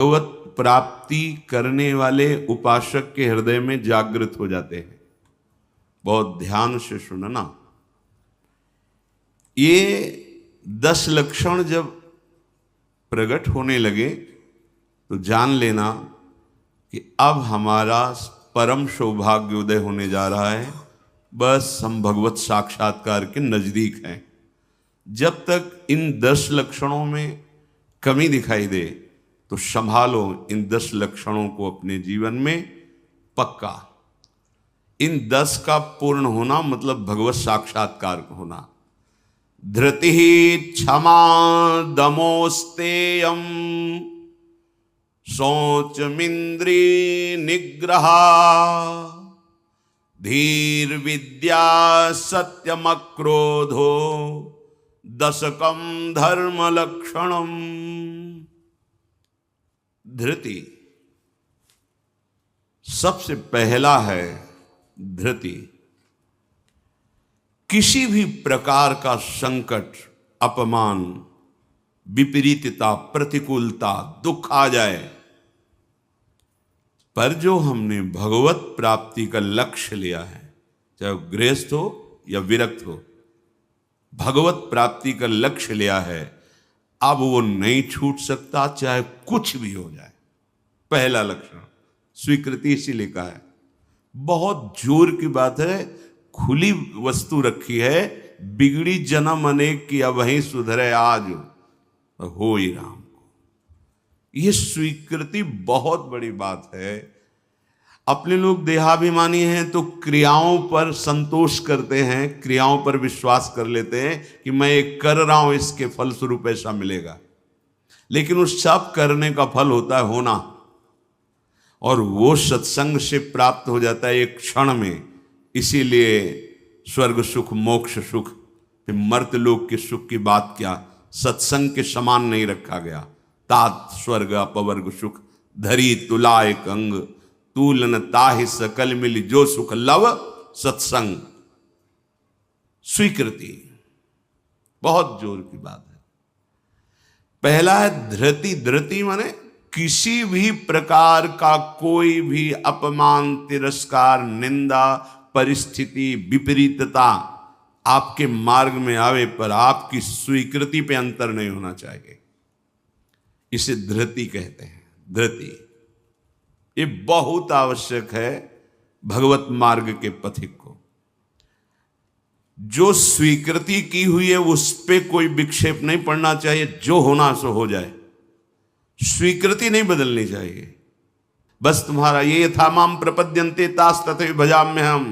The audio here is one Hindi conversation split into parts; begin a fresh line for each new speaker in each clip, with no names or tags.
भगवत प्राप्ति करने वाले उपासक के हृदय में जागृत हो जाते हैं। बहुत ध्यान से सुनना। ये 10 लक्षण जब प्रकट होने लगे तो जान लेना कि अब हमारा परम सौभाग्य उदय होने जा रहा है। बस हम भगवत साक्षात्कार के नजदीक हैं। जब तक इन 10 लक्षणों में कमी दिखाई दे तो संभालो इन 10 लक्षणों को अपने जीवन में पक्का। इन 10 का पूर्ण होना मतलब भगवत साक्षात्कार होना। धृति क्षमा दमोस्तेयम शौचमिंद्री निग्रहा धीर विद्या सत्यमक्रोधो दशकम धर्म लक्षणम। धृति सबसे पहला है। धृति किसी भी प्रकार का संकट, अपमान, विपरीतता, प्रतिकूलता, दुख आ जाए, पर जो हमने भगवत प्राप्ति का लक्ष्य लिया है, चाहे गृहस्थ हो या विरक्त हो, भगवत प्राप्ति का लक्ष्य लिया है, अब वो नहीं छूट सकता, चाहे कुछ भी हो जाए। पहला लक्षण स्वीकृति इसीलिए कहा है। बहुत जोर की बात है। खुली वस्तु रखी है, बिगड़ी जन्म अनेक की अब वहीं सुधरे आज हो ही राम को। यह स्वीकृति बहुत बड़ी बात है। अपने लोग देहाभिमानी हैं तो क्रियाओं पर संतोष करते हैं, क्रियाओं पर विश्वास कर लेते हैं कि मैं ये कर रहा हूं, इसके फलस्वरूप ऐसा मिलेगा। लेकिन उस सब करने का फल होता है होना, और वो सत्संग से प्राप्त हो जाता है एक क्षण में। इसीलिए स्वर्ग सुख, मोक्ष सुख, फिर मर्त्यलोक के सुख की बात क्या, सत्संग के समान नहीं रखा गया। तात स्वर्ग अपवर्ग सुख धरी तुला एक अंग तूलन ताहि सकल मिली जो सुख लव सत्संग। स्वीकृति बहुत जोर की बात है। पहला है धृति। धृति माने किसी भी प्रकार का कोई भी अपमान, तिरस्कार, निंदा, परिस्थिति, विपरीतता आपके मार्ग में आवे पर आपकी स्वीकृति पे अंतर नहीं होना चाहिए। इसे धृति कहते हैं। धृति ये बहुत आवश्यक है भगवत मार्ग के पथिक को। जो स्वीकृति की हुई है उस पे कोई विक्षेप नहीं पड़ना चाहिए। जो होना सो हो जाए, स्वीकृति नहीं बदलनी चाहिए। बस तुम्हारा ये था माम प्रपद्यन्ते तास तथे भजाम्य हम।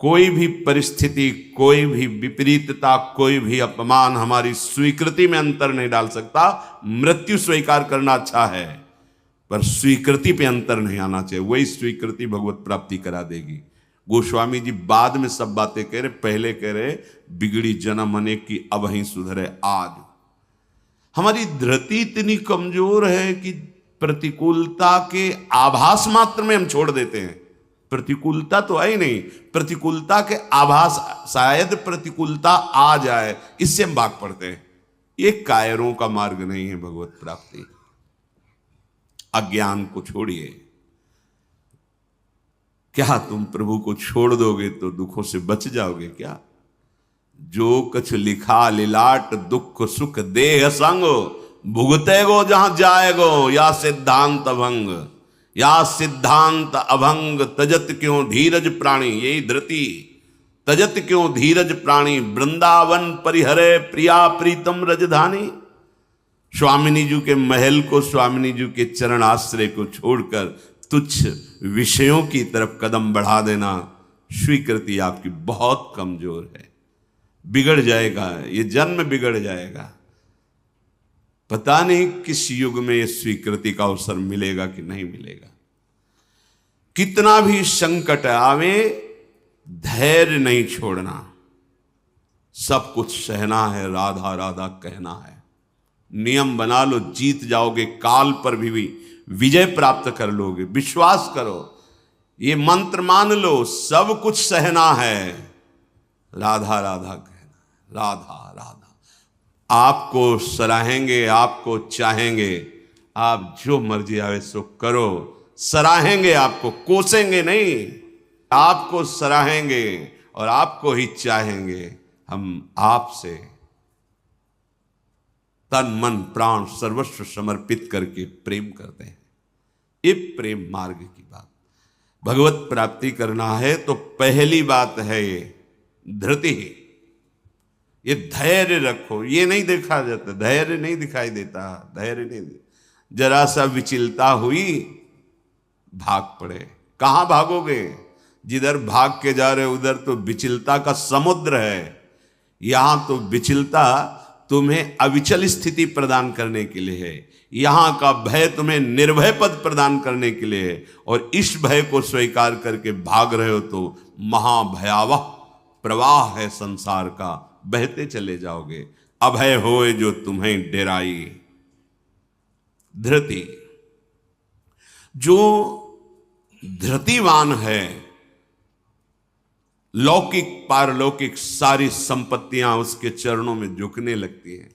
कोई भी परिस्थिति, कोई भी विपरीतता, कोई भी अपमान हमारी स्वीकृति में अंतर नहीं डाल सकता। मृत्यु स्वीकार करना अच्छा है, पर स्वीकृति पे अंतर नहीं आना चाहिए। वही स्वीकृति भगवत प्राप्ति करा देगी। गोस्वामी जी बाद में सब बातें कह रहे, पहले कह रहे बिगड़ी जन्म अनेक की अब वहीं सुधरे आज। हमारी धृति इतनी कमजोर है कि प्रतिकूलता के आभास मात्र में हम छोड़ देते हैं। प्रतिकूलता तो आई नहीं, प्रतिकूलता के आभास, शायद प्रतिकूलता आ जाए, इससे हम भाग पड़ते हैं। ये कायरों का मार्ग नहीं है भगवत प्राप्ति। अज्ञान को छोड़िए। क्या तुम प्रभु को छोड़ दोगे तो दुखों से बच जाओगे क्या? जो कछ लिखा लिलाट दुख सुख देह संग भुगते गो जहां जाएगो या सिद्धांत अभंग। या सिद्धांत अभंग तजत क्यों धीरज प्राणी। यही धृति। तजत क्यों धीरज प्राणी वृंदावन परिहरे प्रिया प्रीतम रजधानी। स्वामिनी जी के महल को, स्वामिनी जी के चरण आश्रय को छोड़कर तुच्छ विषयों की तरफ कदम बढ़ा देना, स्वीकृति आपकी बहुत कमजोर है। बिगड़ जाएगा, ये जन्म बिगड़ जाएगा। पता नहीं किस युग में ये स्वीकृति का अवसर मिलेगा कि नहीं मिलेगा। कितना भी संकट आवे, धैर्य नहीं छोड़ना। सब कुछ सहना है, राधा राधा कहना है। नियम बना लो, जीत जाओगे। काल पर भी विजय प्राप्त कर लोगे। विश्वास करो, ये मंत्र मान लो, सब कुछ सहना है, राधा राधा कहना। राधा राधा आपको सराहेंगे, आपको चाहेंगे, आप जो मर्जी आवे सो करो, सराहेंगे आपको, कोसेंगे नहीं, आपको सराहेंगे और आपको ही चाहेंगे। हम आपसे तन मन प्राण सर्वस्व समर्पित करके प्रेम करते हैं। ये प्रेम मार्ग की बात। भगवत प्राप्ति करना है तो पहली बात है ये धृति, ये धैर्य रखो। ये नहीं देखा जाता, धैर्य नहीं दिखाई देता, धैर्य नहीं, जरा सा विचलता हुई भाग पड़े। कहां भागोगे? जिधर भाग के जा रहे उधर तो विचलता का समुद्र है। यहां तो विचलता तुम्हें अविचल स्थिति प्रदान करने के लिए है, यहां का भय तुम्हें निर्भय पद प्रदान करने के लिए है। और इस भय को स्वीकार करके भाग रहे हो तो महाभयावह प्रवाह है संसार का, बहते चले जाओगे। अभय होए जो तुम्हें डेराई। धृति, जो धृतिवान है, लौकिक पारलौकिक सारी संपत्तियां उसके चरणों में झुकने लगती हैं।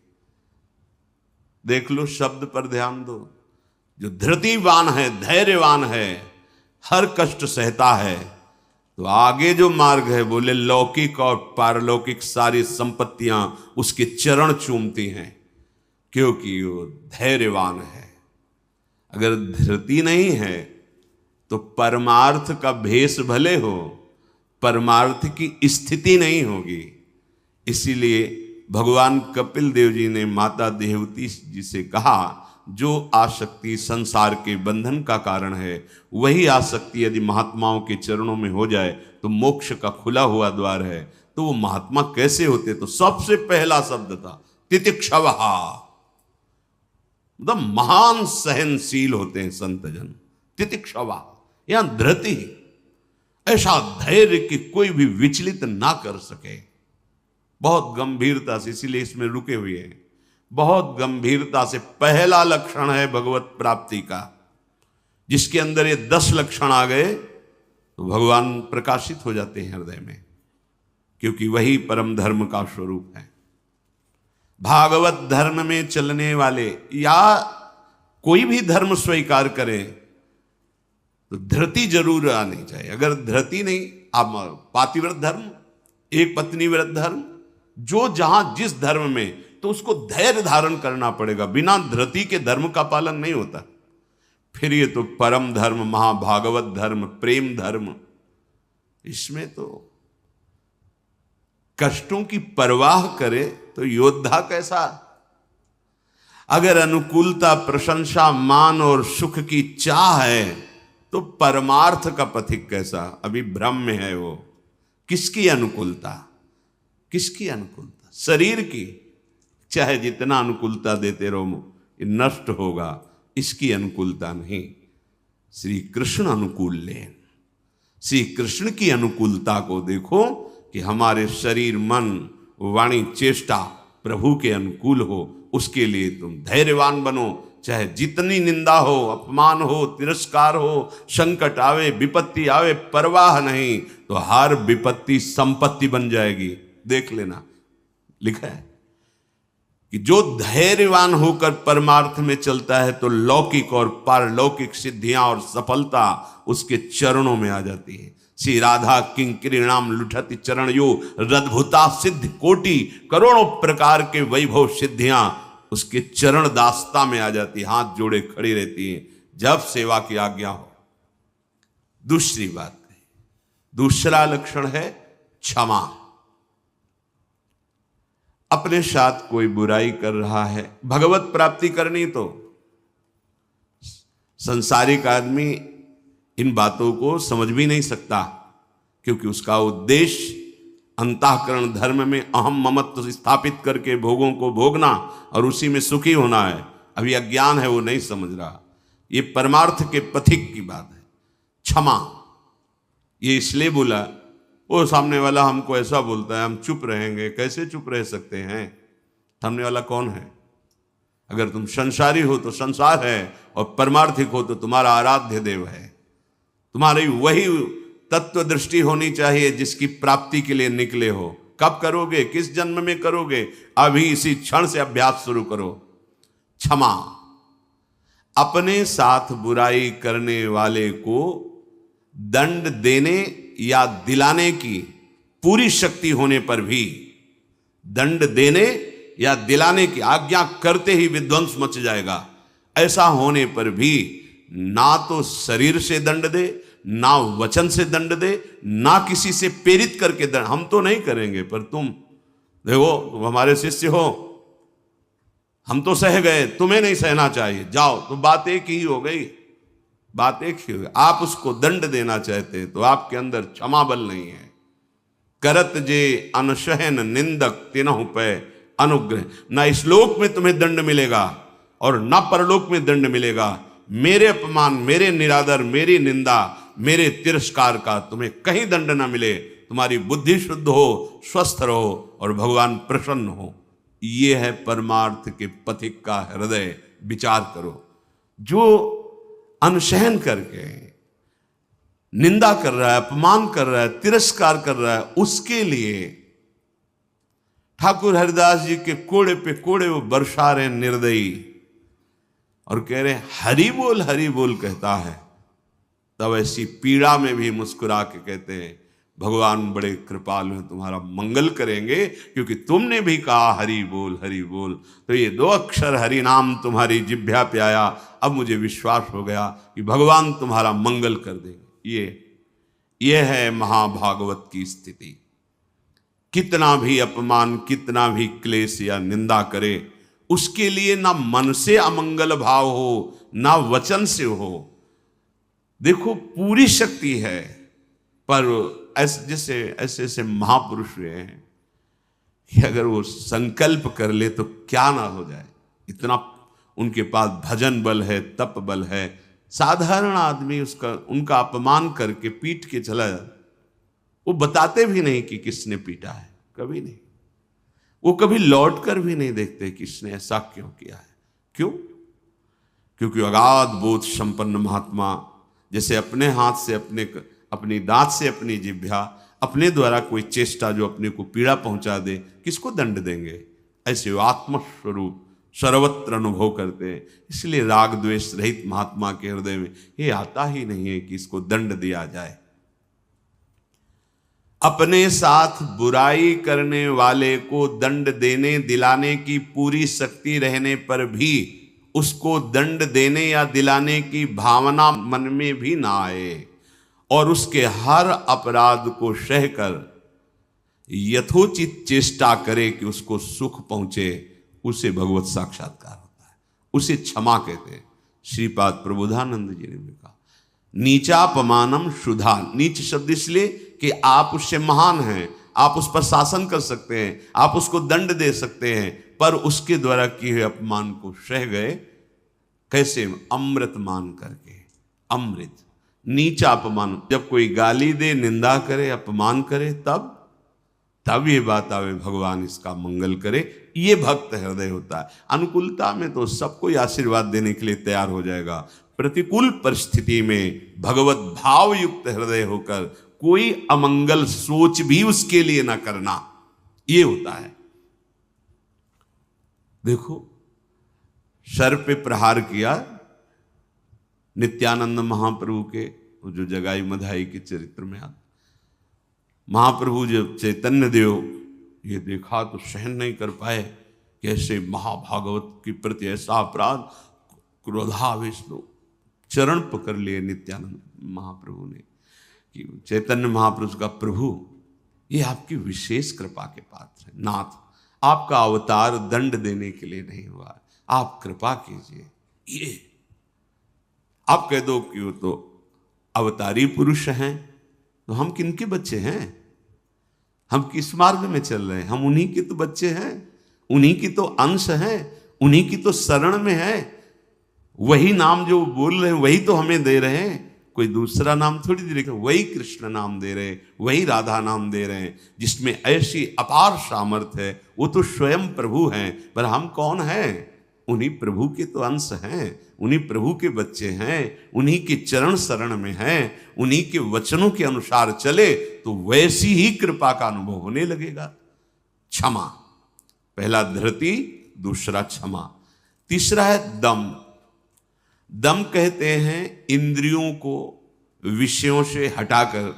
देख लो, शब्द पर ध्यान दो। जो धृतिवान है, धैर्यवान है, हर कष्ट सहता है, तो आगे जो मार्ग है बोले लौकिक और पारलौकिक सारी संपत्तियां उसके चरण चूमती हैं, क्योंकि वो धैर्यवान है। अगर धृति नहीं है तो परमार्थ का भेष भले हो, परमार्थ की स्थिति नहीं होगी। इसीलिए भगवान कपिल देव जी ने माता देवती जी से कहा, जो आसक्ति संसार के बंधन का कारण है, वही आसक्ति यदि महात्माओं के चरणों में हो जाए तो मोक्ष का खुला हुआ द्वार है। तो वो महात्मा कैसे होते? तो सबसे पहला शब्द था तितिक्षवः, मतलब महान सहनशील होते हैं संत जन। तितिक्षवः, यहां धृति, ऐसा धैर्य कि कोई भी विचलित ना कर सके। बहुत गंभीरता से, इसीलिए इसमें रुके हुए हैं, बहुत गंभीरता से। पहला लक्षण है भगवत प्राप्ति का। जिसके अंदर ये 10 लक्षण आ गए तो भगवान प्रकाशित हो जाते हैं हृदय में, क्योंकि वही परम धर्म का स्वरूप है। भागवत धर्म में चलने वाले या कोई भी धर्म स्वीकार करें तो धृति जरूर आनी चाहिए। अगर धृति नहीं, आप पातिव्रत धर्म, एक पत्नी व्रत धर्म, जो जहां जिस धर्म में, तो उसको धैर्य धारण करना पड़ेगा। बिना धृति के धर्म का पालन नहीं होता। फिर ये तो परम धर्म, महाभागवत धर्म, प्रेम धर्म, इसमें तो कष्टों की परवाह करे तो योद्धा कैसा। अगर अनुकूलता, प्रशंसा, मान और सुख की चाह है तो परमार्थ का पथिक कैसा। अभी भ्रम में है वो। किसकी अनुकूलता? किसकी अनुकूलता? शरीर की। चाहे जितना अनुकूलता देते रहो, ये नष्ट होगा। इसकी अनुकूलता नहीं। श्री कृष्ण अनुकूल लेन, श्री कृष्ण की अनुकूलता को देखो कि हमारे शरीर, मन, वाणी, चेष्टा प्रभु के अनुकूल हो। उसके लिए तुम धैर्यवान बनो। चाहे जितनी निंदा हो, अपमान हो, तिरस्कार हो, संकट आवे, विपत्ति आवे, परवाह नहीं। तो हर विपत्ति संपत्ति बन जाएगी। देख लेना, लिखा है कि जो धैर्यवान होकर परमार्थ में चलता है तो लौकिक और पारलौकिक सिद्धियां और सफलता उसके चरणों में आ जाती है। श्री राधा किंकरीणाम लुठति चरण यो रद्भुता सिद्ध कोटि, करोड़ों प्रकार के वैभव सिद्धियां उसके चरण दास्ता में आ जाती, हाथ जोड़े खड़ी रहती हैं जब सेवा की आज्ञा हो। दूसरी बात, दूसरा लक्षण है क्षमा। अपने साथ कोई बुराई कर रहा है, भगवत प्राप्ति करनी तो संसारिक आदमी इन बातों को समझ भी नहीं सकता, क्योंकि उसका उद्देश्य अंतःकरण धर्म में अहम ममत्व स्थापित करके भोगों को भोगना और उसी में सुखी होना है। अभी अज्ञान है, वो नहीं समझ रहा। ये परमार्थ के पथिक की बात है। क्षमा, ये इसलिए बोला, वो सामने वाला हमको ऐसा बोलता है, हम चुप रहेंगे। कैसे चुप रह सकते हैं? सामने वाला कौन है? अगर तुम संसारी हो तो संसार है, और परमार्थिक हो तो तुम्हारा आराध्य देव है। तुम्हारी वही तत्व दृष्टि होनी चाहिए जिसकी प्राप्ति के लिए निकले हो। कब करोगे? किस जन्म में करोगे? अभी इसी क्षण से अभ्यास शुरू करो। क्षमा, अपने साथ बुराई करने वाले को दंड देने या दिलाने की पूरी शक्ति होने पर भी, दंड देने या दिलाने की आज्ञा करते ही विध्वंस मच जाएगा, ऐसा होने पर भी ना तो शरीर से दंड दे, ना वचन से दंड दे, ना किसी से प्रेरित करके दंड, हम तो नहीं करेंगे पर तुम देखो, तुम हमारे शिष्य हो, हम तो सह गए, तुम्हें नहीं सहना चाहिए, जाओ। तो बात एक ही हो गई, बात एक ही हो गई। आप उसको दंड देना चाहते तो आपके अंदर क्षमा बल नहीं है। करत जे अनशहन निंदक तिनहु पे अनुग्रह, ना इस लोक में तुम्हें दंड मिलेगा और ना परलोक में दंड मिलेगा। मेरे अपमान, मेरे निरादर, मेरी निंदा, मेरे तिरस्कार का तुम्हें कहीं दंड ना मिले। तुम्हारी बुद्धि शुद्ध हो, स्वस्थ रहो और भगवान प्रसन्न हो। ये है परमार्थ के पथिक का हृदय। विचार करो, जो अनशहन करके निंदा कर रहा है, अपमान कर रहा है, तिरस्कार कर रहा है, उसके लिए ठाकुर हरिदास जी के कोड़े पे कोड़े वो बरसा रहे निर्दयी और कह रहे हरि बोल कहता है। तब ऐसी पीड़ा में भी मुस्कुरा के कहते हैं भगवान बड़े कृपालु हैं, तुम्हारा मंगल करेंगे, क्योंकि तुमने भी कहा हरि बोल। तो ये 2 अक्षर हरि नाम तुम्हारी जिह्वा पे आया, अब मुझे विश्वास हो गया कि भगवान तुम्हारा मंगल कर देंगे। ये है महाभागवत की स्थिति। कितना भी अपमान, कितना भी क्लेश या निंदा करे, उसके लिए ना मन से अमंगल भाव हो, ना वचन से हो। देखो पूरी शक्ति है, पर ऐसे ऐसे महापुरुष हुए हैं कि अगर वो संकल्प कर ले तो क्या ना हो जाए। इतना उनके पास भजन बल है, तप बल है। साधारण आदमी उनका अपमान करके पीट के चला जाता, वो बताते भी नहीं कि किसने पीटा है, कभी नहीं। वो कभी लौट कर भी नहीं देखते किसने ऐसा क्यों किया है। क्यों? क्योंकि अगाध बोध संपन्न महात्मा जैसे अपने हाथ से, अपनी दांत से अपनी जिह्वा, अपने द्वारा कोई चेष्टा जो अपने को पीड़ा पहुंचा दे, किसको दंड देंगे? ऐसे वो आत्मस्वरूप सर्वत्र अनुभव करते हैं। इसलिए राग द्वेष रहित महात्मा के हृदय में ये आता ही नहीं है कि इसको दंड दिया जाए। अपने साथ बुराई करने वाले को दंड देने दिलाने की पूरी शक्ति रहने पर भी उसको दंड देने या दिलाने की भावना मन में भी ना आए और उसके हर अपराध को सहकर यथोचित चेष्टा करे कि उसको सुख पहुंचे, उसे भगवत साक्षात्कार होता है, उसे क्षमा कहते हैं। श्रीपाद प्रबोधानंद जी ने भी कहा नीचापमानम शुद्धा। नीच शब्द इसलिए कि आप उससे महान हैं, आप उस पर शासन कर सकते हैं, आप उसको दंड दे सकते हैं, पर उसके द्वारा किए हुए अपमान को सह गए। कैसे? अमृत मान करके। अमृत नीचा अपमान, जब कोई गाली दे, निंदा करे, अपमान करे, तब ये बात आवे भगवान इसका मंगल करे। ये भक्त हृदय होता है। अनुकूलता में तो सबको आशीर्वाद देने के लिए तैयार हो जाएगा। प्रतिकूल परिस्थिति में भगवत भाव युक्त हृदय होकर कोई अमंगल सोच भी उसके लिए ना करना, ये होता है। देखो, सर पे प्रहार किया नित्यानंद महाप्रभु के, जो जगाई मधाई के चरित्र में आता। महाप्रभु जब चैतन्य देव ये देखा तो सहन नहीं कर पाए, कैसे महाभागवत के प्रति ऐसा अपराध, क्रोधावेश लो, चरण पकड़ लिए नित्यानंद महाप्रभु ने कि चैतन्य महाप्रभु का प्रभु, ये आपकी विशेष कृपा के पात्र है। नाथ, आपका अवतार दंड देने के लिए नहीं हुआ, आप कृपा कीजिए। ये आप कह दो कि वो तो अवतारी पुरुष हैं, तो हम किनके बच्चे हैं? हम किस मार्ग में चल रहे हैं? हम उन्हीं के तो बच्चे हैं, उन्हीं की तो अंश हैं, उन्हीं की तो शरण में है। वही नाम जो बोल रहे हैं वही तो हमें दे रहे हैं, कोई दूसरा नाम थोड़ी दे रहे। वही कृष्ण नाम दे रहे, वही राधा नाम दे रहे हैं, जिसमें ऐसी अपार सामर्थ्य है। वो तो स्वयं प्रभु हैं, पर हम कौन हैं? उन्हीं प्रभु के तो अंश हैं, उन्हीं प्रभु के बच्चे हैं, उन्हीं के चरण शरण में हैं, उन्हीं के वचनों के अनुसार चले तो वैसी ही कृपा का अनुभव होने लगेगा। क्षमा, पहला धृति, दूसरा क्षमा, तीसरा है दम। दम कहते हैं इंद्रियों को विषयों से हटाकर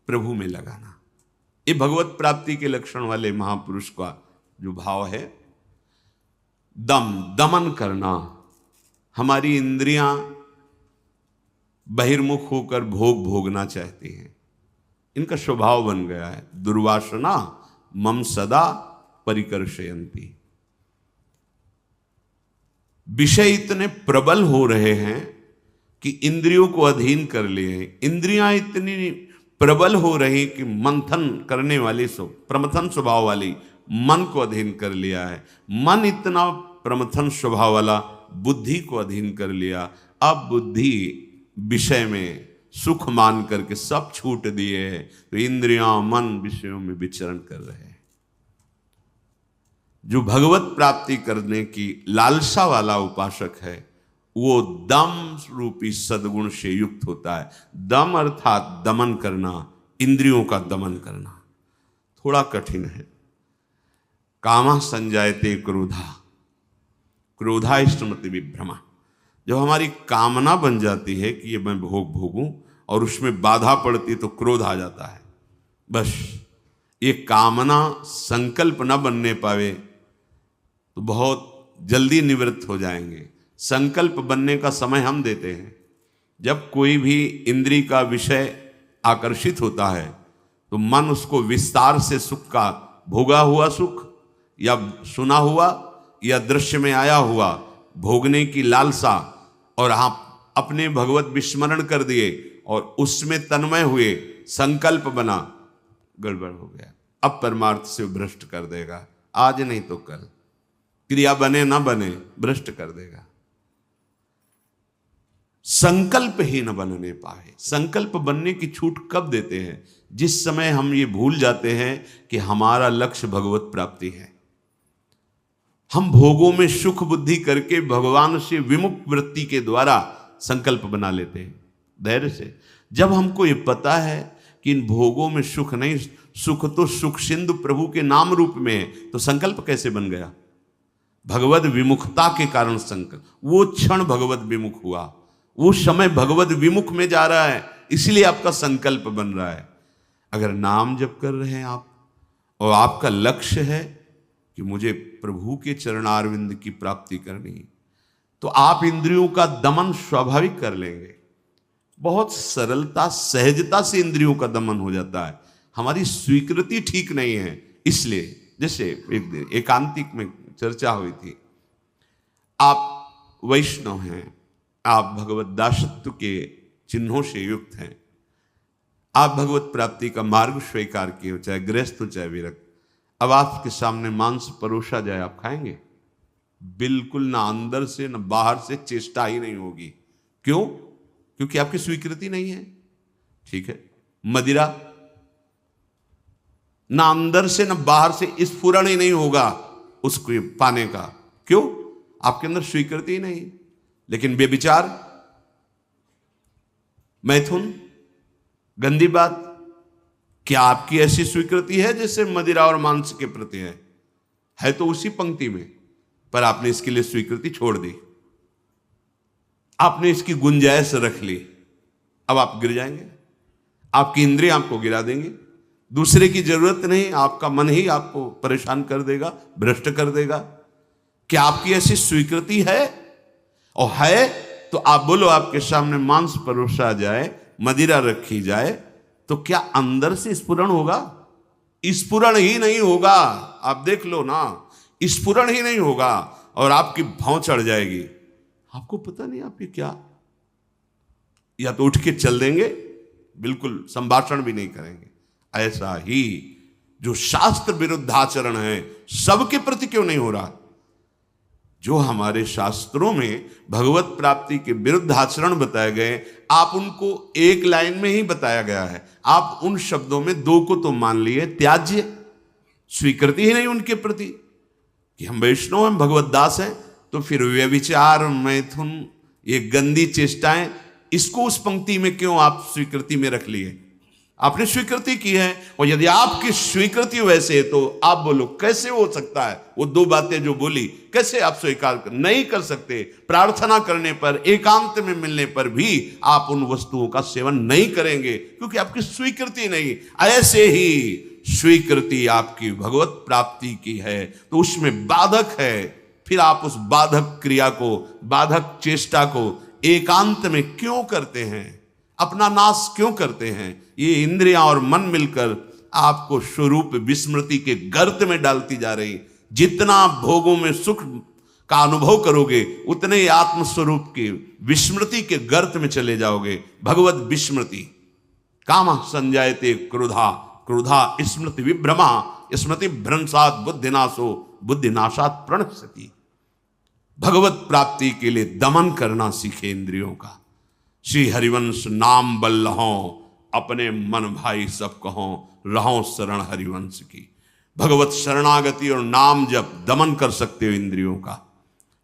प्रभु में लगाना। ये भगवत प्राप्ति के लक्षण वाले महापुरुष का जो भाव है। दम, दमन करना। हमारी इंद्रियां बहिर्मुख होकर भोग भोगना चाहती हैं, इनका स्वभाव बन गया है। दुर्वासना मम सदा परिकर्षयन्ति। विषय इतने प्रबल हो रहे हैं कि इंद्रियों को अधीन कर लिए हैं। इंद्रियां इतनी प्रबल हो रही कि मंथन करने वाली प्रमथन स्वभाव वाली मन को अधीन कर लिया है। मन इतना प्रमथन स्वभाव वाला बुद्धि को अधीन कर लिया। अब बुद्धि विषय में सुख मान करके सब छूट दिए हैं, तो इंद्रियां मन विषयों में विचरण कर रहे हैं। जो भगवत प्राप्ति करने की लालसा वाला उपासक है वो दम रूपी सद्गुण से युक्त होता है। दम अर्थात दमन करना, इंद्रियों का दमन करना थोड़ा कठिन है। कामा संजायते क्रोधा, क्रोधा स्मृति विभ्रमा। जब हमारी कामना बन जाती है कि ये मैं भोग भोगूं और उसमें बाधा पड़ती तो क्रोध आ जाता है। बस ये कामना संकल्प न बनने पावे तो बहुत जल्दी निवृत्त हो जाएंगे। संकल्प बनने का समय हम देते हैं। जब कोई भी इंद्रिय का विषय आकर्षित होता है तो मन उसको विस्तार से सुख का, भोगा हुआ सुख या सुना हुआ या दृश्य में आया हुआ भोगने की लालसा, और आप अपने भगवत विस्मरण कर दिए और उसमें तन्मय हुए, संकल्प बना, गड़बड़ हो गया। अब परमार्थ से भ्रष्ट कर देगा। आज नहीं तो कल, क्रिया बने ना बने भ्रष्ट कर देगा। संकल्प ही न बनने पाए। संकल्प बनने की छूट कब देते हैं? जिस समय हम ये भूल जाते हैं कि हमारा लक्ष्य भगवत प्राप्ति है। हम भोगों में सुख बुद्धि करके भगवान से विमुख वृत्ति के द्वारा संकल्प बना लेते हैं धैर्य से। जब हमको ये पता है कि इन भोगों में सुख नहीं, सुख तो सुख सिंधु प्रभु के नाम रूप में है, तो संकल्प कैसे बन गया? भगवत विमुखता के कारण संकल्प। वो क्षण भगवत विमुख हुआ, वो समय भगवत विमुख में जा रहा है, इसलिए आपका संकल्प बन रहा है। अगर नाम जप कर रहे हैं आप और आपका लक्ष्य है कि मुझे प्रभु के चरणारविंद की प्राप्ति करनी, तो आप इंद्रियों का दमन स्वाभाविक कर लेंगे। बहुत सरलता सहजता से इंद्रियों का दमन हो जाता है। हमारी स्वीकृति ठीक नहीं है, इसलिए जैसे एक दिन एकांतिक में चर्चा हुई थी, आप वैष्णव हैं, आप भगवत दासत्व के चिन्हों से युक्त हैं, आप भगवत प्राप्ति का मार्ग स्वीकार किए हो, चाहे गृहस्थ हो चाहे विरक्त। अब आपके सामने मांस परोसा जाए, आप खाएंगे? बिल्कुल ना, अंदर से ना बाहर से चेष्टा ही नहीं होगी। क्यों? क्योंकि आपकी स्वीकृति नहीं है। ठीक है, मदिरा ना अंदर से ना बाहर से स्फुरण ही नहीं होगा उसको पाने का। क्यों? आपके अंदर स्वीकृति ही नहीं। लेकिन बेविचार, मैथुन, गंदी बात, क्या आपकी ऐसी स्वीकृति है जैसे मदिरा और मांस के प्रति है तो उसी पंक्ति में, पर आपने इसके लिए स्वीकृति छोड़ दी, आपने इसकी गुंजाइश रख ली। अब आप गिर जाएंगे, आपकी इंद्रियां आपको गिरा देंगे। दूसरे की जरूरत नहीं, आपका मन ही आपको परेशान कर देगा, भ्रष्ट कर देगा। क्या आपकी ऐसी स्वीकृति है? और है तो आप बोलो, आपके सामने मांस परोसा जाए, मदिरा रखी जाए, तो क्या अंदर से स्फुरण होगा? स्फुरण ही नहीं होगा। आप देख लो ना, स्फुरण ही नहीं होगा और आपकी भौं चढ़ जाएगी। आपको पता नहीं आपकी क्या, या तो उठ के चल देंगे, बिल्कुल संभाषण भी नहीं करेंगे। ऐसा ही जो शास्त्र विरुद्ध आचरण है, सबके प्रति क्यों नहीं हो रहा? जो हमारे शास्त्रों में भगवत प्राप्ति के विरुद्ध आचरण बताए गए, आप उनको एक लाइन में ही बताया गया है। आप उन शब्दों में दो को तो मान लिए त्याज्य, स्वीकृति ही नहीं उनके प्रति कि हम वैष्णव हैं, भगवत दास हैं। तो फिर व्यभिचार, मैथुन, ये गंदी चेष्टाएं, इसको उस पंक्ति में क्यों आप स्वीकृति में रख लिए? आपने स्वीकृति की है, और यदि आपकी स्वीकृति वैसे है तो आप बोलो कैसे हो सकता है। वो दो बातें जो बोली कैसे आप स्वीकार नहीं कर सकते। प्रार्थना करने पर, एकांत में मिलने पर भी आप उन वस्तुओं का सेवन नहीं करेंगे क्योंकि आपकी स्वीकृति नहीं। ऐसे ही स्वीकृति आपकी भगवत प्राप्ति की है तो उसमें बाधक है, फिर आप उस बाधक क्रिया को, बाधक चेष्टा को एकांत में क्यों करते हैं, अपना नाश क्यों करते हैं। ये इंद्रियां और मन मिलकर आपको स्वरूप विस्मृति के गर्त में डालती जा रही। जितना भोगों में सुख का अनुभव करोगे उतने ही आत्मस्वरूप की विस्मृति के गर्त में चले जाओगे। भगवत विस्मृति, काम संजायते क्रोधा, क्रोधा स्मृति विभ्रमा, स्मृति भ्रंशात बुद्धिनाशो, बुद्धिनाशात प्रणश्यति। भगवत प्राप्ति के लिए दमन करना सीखे इंद्रियों का। श्री हरिवंश नाम बल्लहों, अपने मन भाई सब कहों, रहों शरण हरिवंश की। भगवत शरणागति और नाम जब दमन कर सकते हो इंद्रियों का।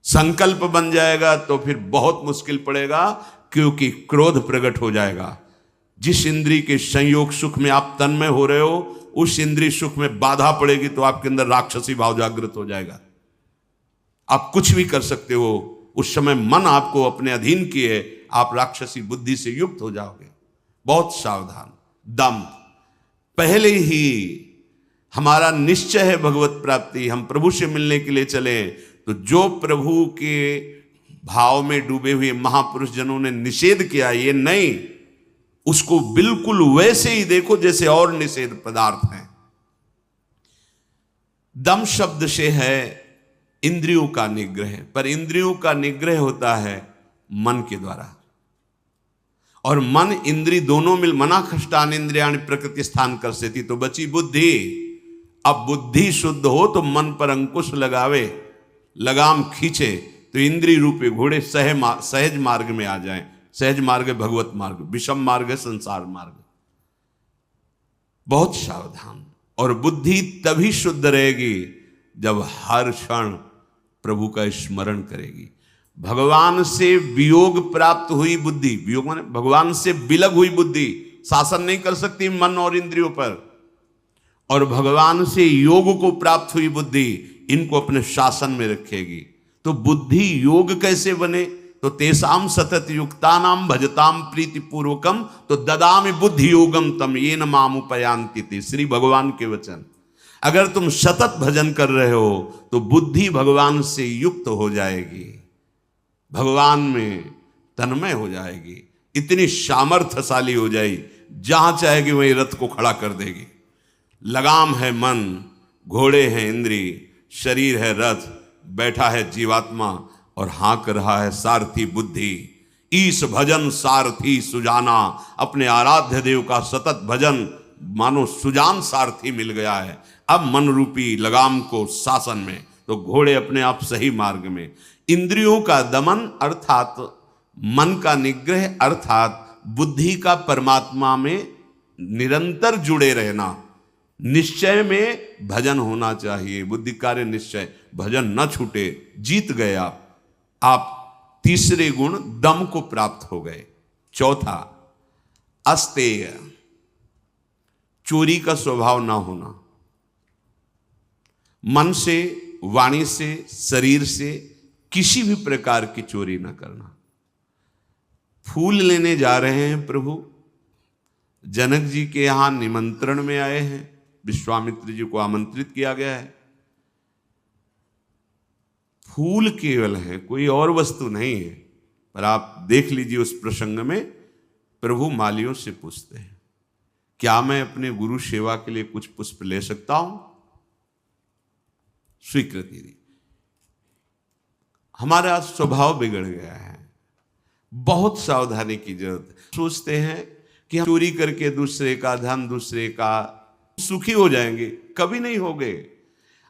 संकल्प बन जाएगा तो फिर बहुत मुश्किल पड़ेगा क्योंकि क्रोध प्रकट हो जाएगा। जिस इंद्री के संयोग सुख में आप तन्मय हो रहे हो उस इंद्री सुख में बाधा पड़ेगी तो आपके अंदर राक्षसी भाव जागृत हो जाएगा। आप कुछ भी कर सकते हो, उस समय मन आपको अपने अधीन किए आप राक्षसी बुद्धि से युक्त हो जाओगे। बहुत सावधान। दम, पहले ही हमारा निश्चय है भगवत प्राप्ति, हम प्रभु से मिलने के लिए चले तो जो प्रभु के भाव में डूबे हुए महापुरुष जनों ने निषेध किया ये नहीं, उसको बिल्कुल वैसे ही देखो जैसे और निषेध पदार्थ हैं। दम शब्द से है इंद्रियों का निग्रह, पर इंद्रियों का निग्रह होता है मन के द्वारा, और मन इंद्री दोनों मिल मना खष्टान इंद्रियाणि प्रकृति स्थान कर सेती, तो बची बुद्धि। अब बुद्धि शुद्ध हो तो मन पर अंकुश लगावे, लगाम खींचे तो इंद्री रूपे घोड़े सहज मार्ग में आ जाएं। सहज मार्ग है भगवत मार्ग, विषम मार्ग है संसार मार्ग। बहुत सावधान। और बुद्धि तभी शुद्ध रहेगी जब हर क्षण प्रभु का स्मरण करेगी। भगवान से वियोग प्राप्त हुई बुद्धि, वियोग माने भगवान से विलग हुई बुद्धि शासन नहीं कर सकती मन और इंद्रियों पर, और भगवान से योग को प्राप्त हुई बुद्धि इनको अपने शासन में रखेगी। तो बुद्धि योग कैसे बने, तो तेसाम सतत युक्तानाम भजताम प्रीति पूर्वकम तो ददामि बुद्धि योगम तम येन माम उपयांति ते। श्री भगवान के वचन। अगर तुम सतत भजन कर रहे हो तो बुद्धि भगवान से युक्त हो जाएगी, भगवान में तन्मय हो जाएगी, इतनी सामर्थ्यशाली हो जाएगी, जहां चाहेगी वहीं रथ को खड़ा कर देगी। लगाम है मन, घोड़े हैं इंद्री, शरीर है रथ, बैठा है जीवात्मा और हाँक रहा है सारथी बुद्धि। ईश भजन सारथी सुजाना, अपने आराध्य देव का सतत भजन मानो सुजान सारथी मिल गया है। अब मन रूपी लगाम को शासन में, तो घोड़े अपने आप सही मार्ग में। इंद्रियों का दमन अर्थात मन का निग्रह अर्थात बुद्धि का परमात्मा में निरंतर जुड़े रहना। निश्चय में भजन होना चाहिए, बुद्धि कार्य निश्चय, भजन न छूटे। जीत गए आप तीसरे गुण दम को प्राप्त हो गए। चौथा अस्तेय, चोरी का स्वभाव ना होना। मन से, वाणी से, शरीर से किसी भी प्रकार की चोरी ना करना। फूल लेने जा रहे हैं प्रभु, जनक जी के यहां निमंत्रण में आए हैं, विश्वामित्र जी को आमंत्रित किया गया है। फूल केवल है, कोई और वस्तु नहीं है। पर आप देख लीजिए उस प्रसंग में प्रभु मालियों से पूछते हैं, क्या मैं अपने गुरु सेवा के लिए कुछ पुष्प ले सकता हूं? स्वीकृति दी। हमारा स्वभाव बिगड़ गया है, बहुत सावधानी की जरूरत है। सोचते हैं कि हम चोरी करके दूसरे का धन, दूसरे का सुखी हो जाएंगे, कभी नहीं होगे।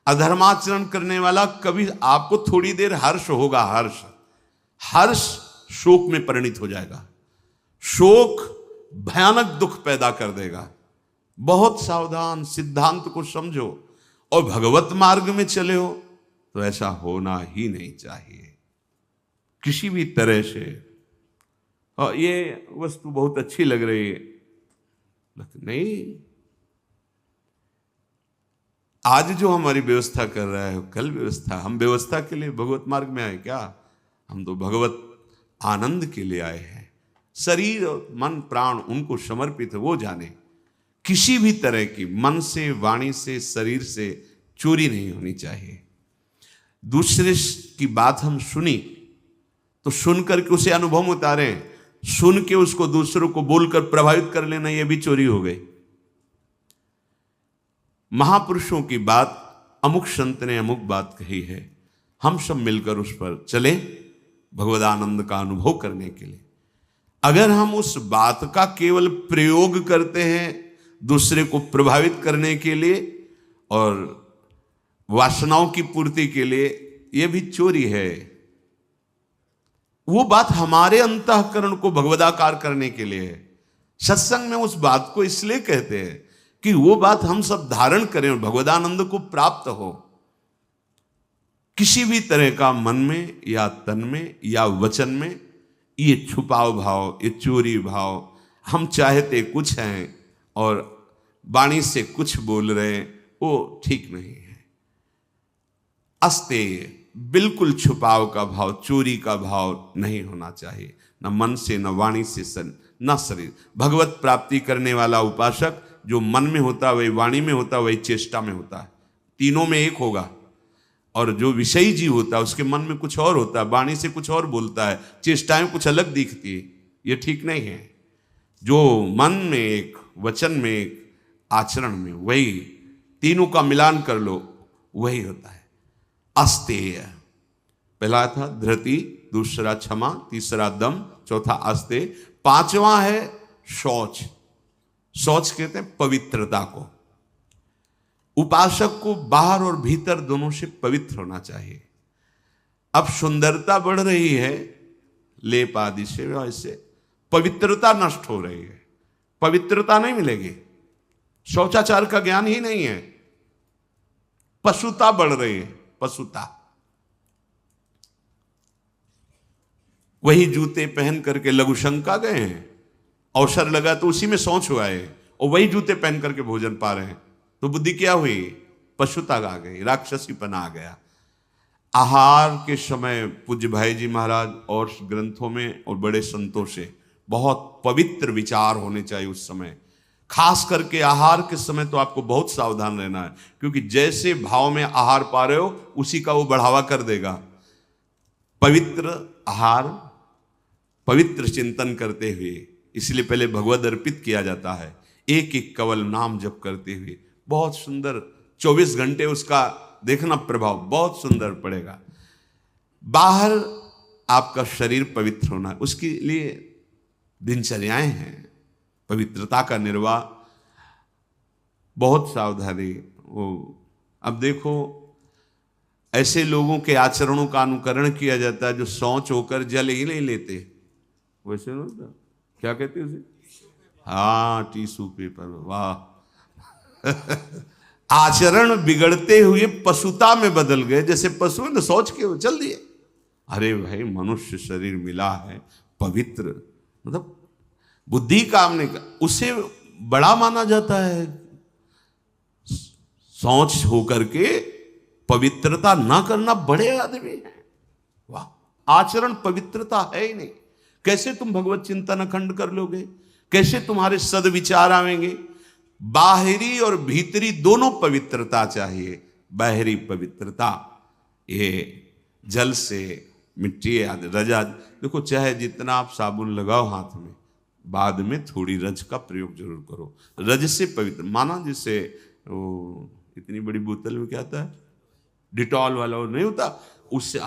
अधर्माचरण करने वाला कभी, आपको थोड़ी देर हर्ष होगा, हर्ष शोक में परिणित हो जाएगा, शोक भयानक दुख पैदा कर देगा। बहुत सावधान, सिद्धांत को समझो और भगवत मार्ग में चले हो तो ऐसा होना ही नहीं चाहिए किसी भी तरह से। और ये वस्तु बहुत अच्छी लग रही है, नहीं, आज जो हमारी व्यवस्था कर रहा है कल व्यवस्था, हम व्यवस्था के लिए भगवत मार्ग में आए क्या? हम तो भगवत आनंद के लिए आए हैं। शरीर और मन प्राण उनको समर्पित है, वो जाने। किसी भी तरह की मन से, वाणी से, शरीर से चोरी नहीं होनी चाहिए। दूसरे की बात हम सुनी तो सुन करके उसे अनुभव में उतारें, सुन के उसको दूसरों को बोलकर प्रभावित कर लेना, यह भी चोरी हो गई। महापुरुषों की बात, अमुक संत ने अमुक बात कही है, हम सब मिलकर उस पर चले भगवदानंद का अनुभव करने के लिए। अगर हम उस बात का केवल प्रयोग करते हैं दूसरे को प्रभावित करने के लिए और वासनाओं की पूर्ति के लिए, यह भी चोरी है। वो बात हमारे अंतःकरण को भगवदाकार करने के लिए है। सत्संग में उस बात को इसलिए कहते हैं कि वो बात हम सब धारण करें और भगवदानंद को प्राप्त हो। किसी भी तरह का मन में या तन में या वचन में ये छुपाव भाव, ये चोरी भाव, हम चाहते कुछ हैं और वाणी से कुछ बोल रहे हैं, वो ठीक नहीं है। अस्तेय, बिल्कुल छुपाव का भाव, चोरी का भाव नहीं होना चाहिए, न मन से, न वाणी से, न शरीर। भगवत प्राप्ति करने वाला उपासक जो मन में होता है वही वाणी में होता है, वही चेष्टा में होता है, तीनों में एक होगा। और जो विषयी जीव होता है उसके मन में कुछ और होता है, वाणी से कुछ और बोलता है, चेष्टाएं कुछ अलग दिखती है, ये ठीक नहीं है। जो मन में एक, वचन में एक, आचरण में, वही तीनों का मिलान कर लो, वही होता है अस्तेय। पहला था धृति, दूसरा क्षमा, तीसरा दम, चौथा अस्तेय, पांचवा है शौच। शौच कहते हैं पवित्रता को। उपासक को बाहर और भीतर दोनों से पवित्र होना चाहिए। अब सुंदरता बढ़ रही है लेप आदि से, वैसे पवित्रता नष्ट हो रही है, पवित्रता नहीं मिलेगी। शौचाचार का ज्ञान ही नहीं है, पशुता बढ़ रही है, पशुता। वही जूते पहन करके लघुशंका गए हैं, अवसर लगा तो उसी में शौच हुआ है, और वही जूते पहन करके भोजन पा रहे हैं, तो बुद्धि क्या हुई? पशुता आ गई, राक्षसीपना आ गया। आहार के समय पूज्य भाई जी महाराज और ग्रंथों में और बड़े संतों से बहुत पवित्र विचार होने चाहिए उस समय। खास करके आहार के समय तो आपको बहुत सावधान रहना है, क्योंकि जैसे भाव में आहार पा रहे हो उसी का वो बढ़ावा कर देगा। पवित्र आहार, पवित्र चिंतन करते हुए, इसलिए पहले भगवद अर्पित किया जाता है, एक एक कवल नाम जप करते हुए। बहुत सुंदर 24 घंटे उसका देखना प्रभाव बहुत सुंदर पड़ेगा। बाहर आपका शरीर पवित्र होना है, उसके लिए दिनचर्याएं हैं, पवित्रता का निर्वाह, बहुत सावधानी। वो अब देखो ऐसे लोगों के आचरणों का अनुकरण किया जाता है जो शौच होकर जल ही नहीं लेते। वैसे ना क्या कहते हैं उसे, हाँ टिश्यू पेपर, वाह। आचरण बिगड़ते हुए पशुता में बदल गए, जैसे पशु ने शौच के चल दिए। अरे भाई, मनुष्य शरीर मिला है पवित्र, मतलब बुद्धि काम नहीं कर, उसे बड़ा माना जाता है। शौच होकर के पवित्रता ना करना बड़े आदमी हैं, वाह। आचरण पवित्रता है ही नहीं, कैसे तुम भगवत चिंतन अखंड कर लोगे? कैसे तुम्हारे सदविचार आवेंगे? बाहरी और भीतरी दोनों पवित्रता चाहिए। बाहरी पवित्रता ये जल से, मिट्टी आदि, रजा, देखो चाहे जितना आप साबुन लगाओ हाथ में, बाद में थोड़ी रज का प्रयोग जरूर करो। रज से पवित्र माना, जिससे वो इतनी बड़ी बोतल में क्या आता है, डिटॉल वाला, वो नहीं होता, उससे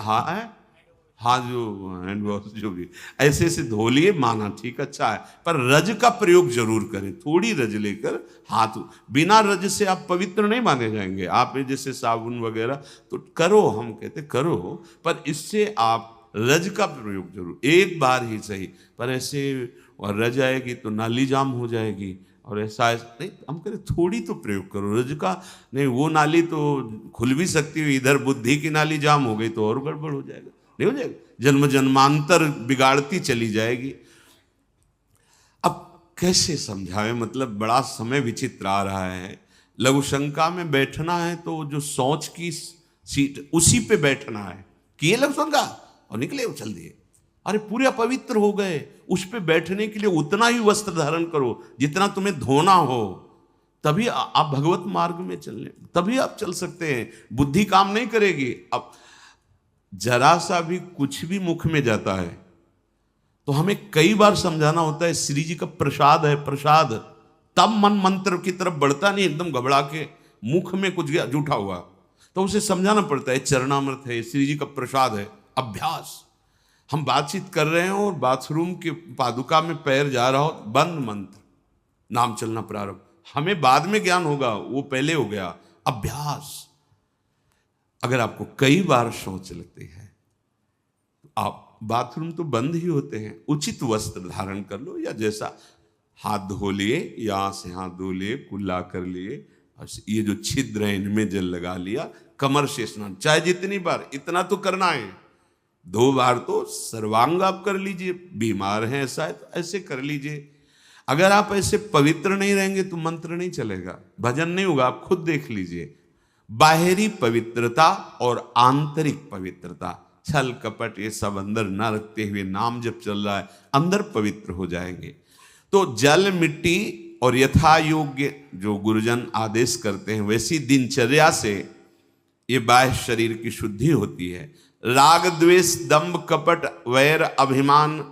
हाँ जो हैंड वॉश जो भी ऐसे से धो लिए, माना ठीक अच्छा है, पर रज का प्रयोग जरूर करें। थोड़ी रज लेकर हाथ, बिना रज से आप पवित्र नहीं माने जाएंगे। आप जैसे साबुन वगैरह तो करो, हम कहते करो, पर इससे आप रज का प्रयोग जरूर, एक बार ही सही, पर ऐसे और रज आएगी तो नाली जाम हो जाएगी, और ऐसा नहीं, हम कहते थोड़ी तो प्रयोग करो रज का। नहीं, वो नाली तो खुल भी सकती है, इधर बुद्धि की नाली जाम हो गई तो और गड़बड़ हो जाएगा, नहीं हो जाएगा, जन्म जन्मांतर बिगाड़ती चली जाएगी। अब कैसे समझावे, मतलब बड़ा समय विचित्र आ रहा है। लघु शंका में बैठना है तो जो सोच की सीट उसी पे बैठना है, किए लघु शंका और निकले उछल दिए। अरे पूरे अपवित्र हो गए, उस पे बैठने के लिए उतना ही वस्त्र धारण करो जितना तुम्हें धोना हो, तभी आप भगवत मार्ग में चलने, तभी आप चल सकते हैं। बुद्धि काम नहीं करेगी। अब जरा सा भी कुछ भी मुख में जाता है तो हमें कई बार समझाना होता है, श्री जी का प्रसाद है, प्रसाद, तब मन मंत्र की तरफ बढ़ता नहीं, एकदम घबरा के मुख में कुछ गया जूठा हुआ तो उसे समझाना पड़ता है, चरणामृत है, श्री जी का प्रसाद है। अभ्यास, हम बातचीत कर रहे हैं और बाथरूम के पादुका में पैर जा रहा हो, बंद मंत्र, नाम चलना प्रारंभ, हमें बाद में ज्ञान होगा, वो पहले हो गया। अभ्यास। अगर आपको कई बार शौच लगती है तो आप, बाथरूम तो बंद ही होते हैं, उचित वस्त्र धारण कर लो, या जैसा हाथ धो लिए, यहाँ से हाथ धो लिए, कुल्ला कर लिए, और ये जो छिद्र है इनमें जल लगा लिया, कमर से स्नान, चाहे जितनी बार, इतना तो करना है। 2 बार तो सर्वांग आप कर लीजिए, बीमार हैं ऐसा है तो ऐसे कर लीजिए। अगर आप ऐसे पवित्र नहीं रहेंगे तो मंत्र नहीं चलेगा, भजन नहीं होगा। आप खुद देख लीजिए, बाहरी पवित्रता और आंतरिक पवित्रता, छल कपट ये सब अंदर ना रखते हुए नाम जब चल रहा है, अंदर पवित्र हो जाएंगे। तो जल, मिट्टी और यथा योग्य जो गुरुजन आदेश करते हैं वैसी दिनचर्या से ये बाह्य शरीर की शुद्धि होती है। राग, द्वेष, दंभ, कपट, वैर, अभिमान,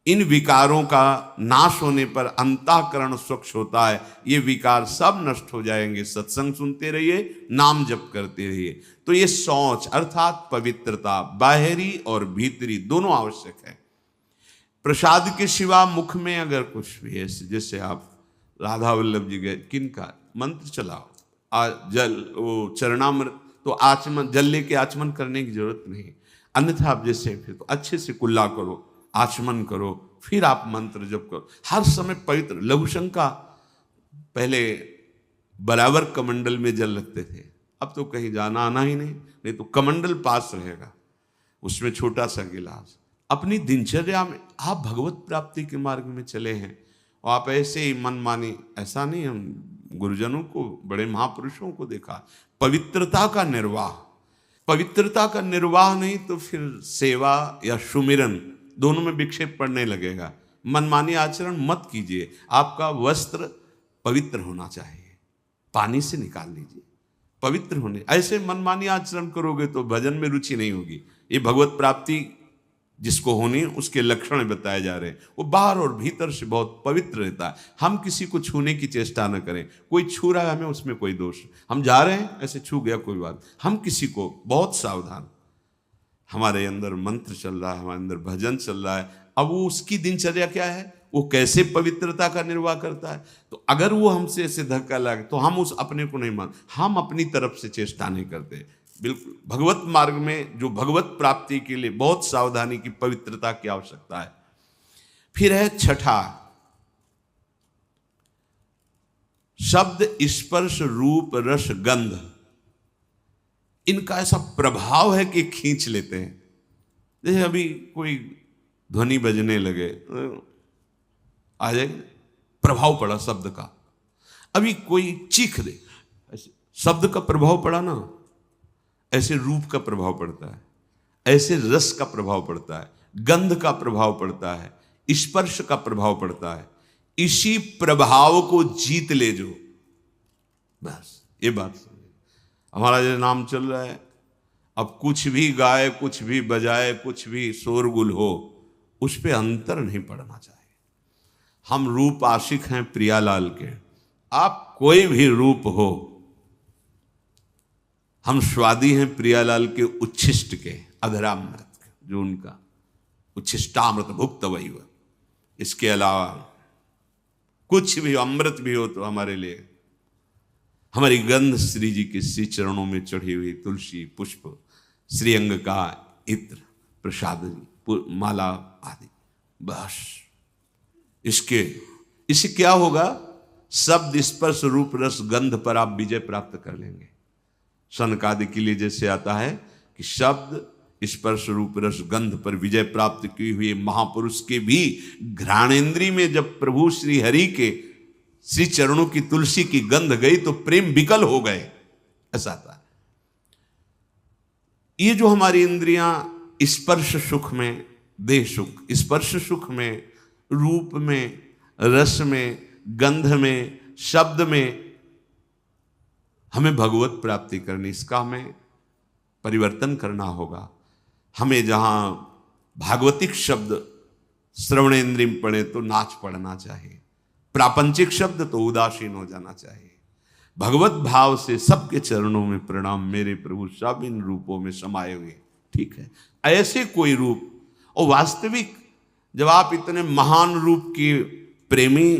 इन विकारों का नाश होने पर अंतःकरण स्वच्छ होता है। ये विकार सब नष्ट हो जाएंगे। सत्संग सुनते रहिए, नाम जप करते रहिए। तो ये शौच अर्थात पवित्रता, बाहरी और भीतरी दोनों आवश्यक है। प्रसाद के सिवा मुख में अगर कुछ भी है, जैसे आप राधा वल्लभ जी गए, किनका मंत्र चलाओ, जल, वो चरणामृत, तो आचमन, जल लेके आचमन करने की जरूरत नहीं। अन्यथा आप जैसे फिर तो अच्छे से कुल्ला करो, आचमन करो, फिर आप मंत्र जप करो, हर समय पवित्र। लघु शंका पहले बराबर कमंडल में जल रखते थे, अब तो कहीं जाना आना ही नहीं तो कमंडल पास रहेगा, उसमें छोटा सा गिलास। अपनी दिनचर्या में आप भगवत प्राप्ति के मार्ग में चले हैं और आप ऐसे ही मन मानी, ऐसा नहीं। हम गुरुजनों को, बड़े महापुरुषों को देखा, पवित्रता का निर्वाह, पवित्रता का निर्वाह नहीं तो फिर सेवा या सुमिरन दोनों में विक्षेप पड़ने लगेगा। मनमानी आचरण मत कीजिए। आपका वस्त्र पवित्र होना चाहिए, पानी से निकाल लीजिए, पवित्र होने। ऐसे मनमानी आचरण करोगे तो भजन में रुचि नहीं होगी। ये भगवत प्राप्ति जिसको होनी उसके लक्षण बताए जा रहे हैं, वो बाहर और भीतर से बहुत पवित्र रहता है। हम किसी को छूने की चेष्टा न करें। कोई छू रहा है हमें, उसमें कोई दोष, हम जा रहे हैं ऐसे छू गया कोई बात, हम किसी को बहुत सावधान। हमारे अंदर मंत्र चल रहा है, हमारे अंदर भजन चल रहा है, अब वो उसकी दिनचर्या क्या है, वो कैसे पवित्रता का निर्वाह करता है। तो अगर वो हमसे ऐसे धक्का लगे तो हम उस अपने को नहीं मान, हम अपनी तरफ से चेष्टा नहीं करते। बिल्कुल भगवत मार्ग में जो भगवत प्राप्ति के लिए बहुत सावधानी की, पवित्रता की आवश्यकता है। फिर है छठा, शब्द, स्पर्श, रूप, रस, गंध, इनका ऐसा प्रभाव है कि खींच लेते हैं। जैसे अभी कोई ध्वनि बजने लगे, आ जाएगा, प्रभाव पड़ा शब्द का। अभी कोई चीख दे, ऐसे शब्द का प्रभाव पड़ा ना, ऐसे रूप का प्रभाव पड़ता है, ऐसे रस का प्रभाव पड़ता है, गंध का प्रभाव पड़ता है, स्पर्श का प्रभाव पड़ता है। इसी प्रभाव को जीत ले जो, बस ये बात समझे। हमारा जो नाम चल रहा है, अब कुछ भी गाए, कुछ भी बजाए, कुछ भी शोरगुल हो, उस पे अंतर नहीं पड़ना चाहिए। हम रूप आशिक हैं प्रियालाल के, आप कोई भी रूप हो, हम स्वादी हैं प्रियालाल के उच्छिष्ट के, अधरामृत के, जो उनका उच्छिष्टामृत भुक्त वही हुआ। इसके अलावा कुछ भी अमृत भी हो तो हमारे लिए, हमारी गंध श्री जी के श्री चरणों में चढ़ी हुई तुलसी, पुष्प, श्रीअंग का इत्र, प्रसाद, माला आदि, बस। इससे क्या होगा, शब्द, स्पर्श, रूप, रस, गंध पर आप विजय प्राप्त कर लेंगे। सनकादि के लिए जैसे आता है कि शब्द, स्पर्श रूप रस गंध पर विजय प्राप्त की हुई महापुरुष के भी घ्राणेन्द्री में जब प्रभु श्री हरि के श्री चरणों की तुलसी की गंध गई तो प्रेम विकल हो गए, ऐसा था। ये जो हमारी इंद्रियां स्पर्श सुख में, देह सुख, स्पर्श सुख में, रूप में, रस में, गंध में, शब्द में हमें भगवत प्राप्ति करनी, इसका हमें परिवर्तन करना होगा। हमें जहां भागवतिक शब्द श्रवणेन्द्रिय में पड़े तो नाच पड़ना चाहिए, प्रापंचिक शब्द तो उदासीन हो जाना चाहिए। भगवत भाव से सबके चरणों में प्रणाम, मेरे प्रभु सब इन रूपों में समाये हुए, ठीक है। ऐसे कोई रूप, और वास्तविक जब आप इतने महान रूप के प्रेमी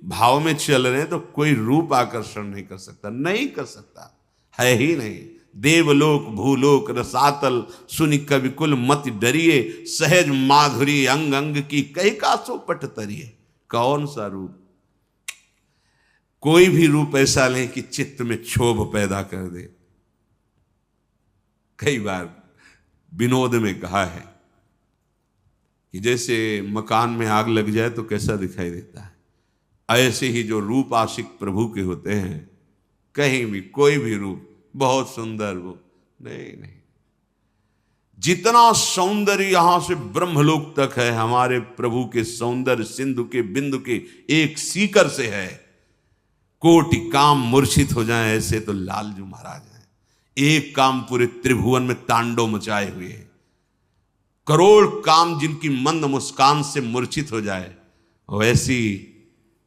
भाव में चल रहे हैं तो कोई रूप आकर्षण नहीं कर सकता, नहीं कर सकता, है ही नहीं। देवलोक भूलोक रसातल सुनि कवि कुल मति डरिए, सहज माधुरी अंग अंग की कही का सो पट तरिए। कौन सा रूप? कोई भी रूप ऐसा नहीं कि चित्त में क्षोभ पैदा कर दे। कई बार विनोद में कहा है कि जैसे मकान में आग लग जाए तो कैसा दिखाई देता है, ऐसे ही जो रूप आशिक प्रभु के होते हैं, कहीं भी कोई भी रूप बहुत सुंदर वो नहीं। जितना सौंदर्य यहां से ब्रह्मलोक तक है हमारे प्रभु के सौंदर्य सिंधु के बिंदु के एक सीकर से है। कोटि काम मूर्छित हो जाए ऐसे तो लालजू महाराज हैं। एक काम पूरे त्रिभुवन में तांडव मचाए हुए है। करोड़ काम जिनकी मंद मुस्कान से मूर्छित हो जाए, वैसी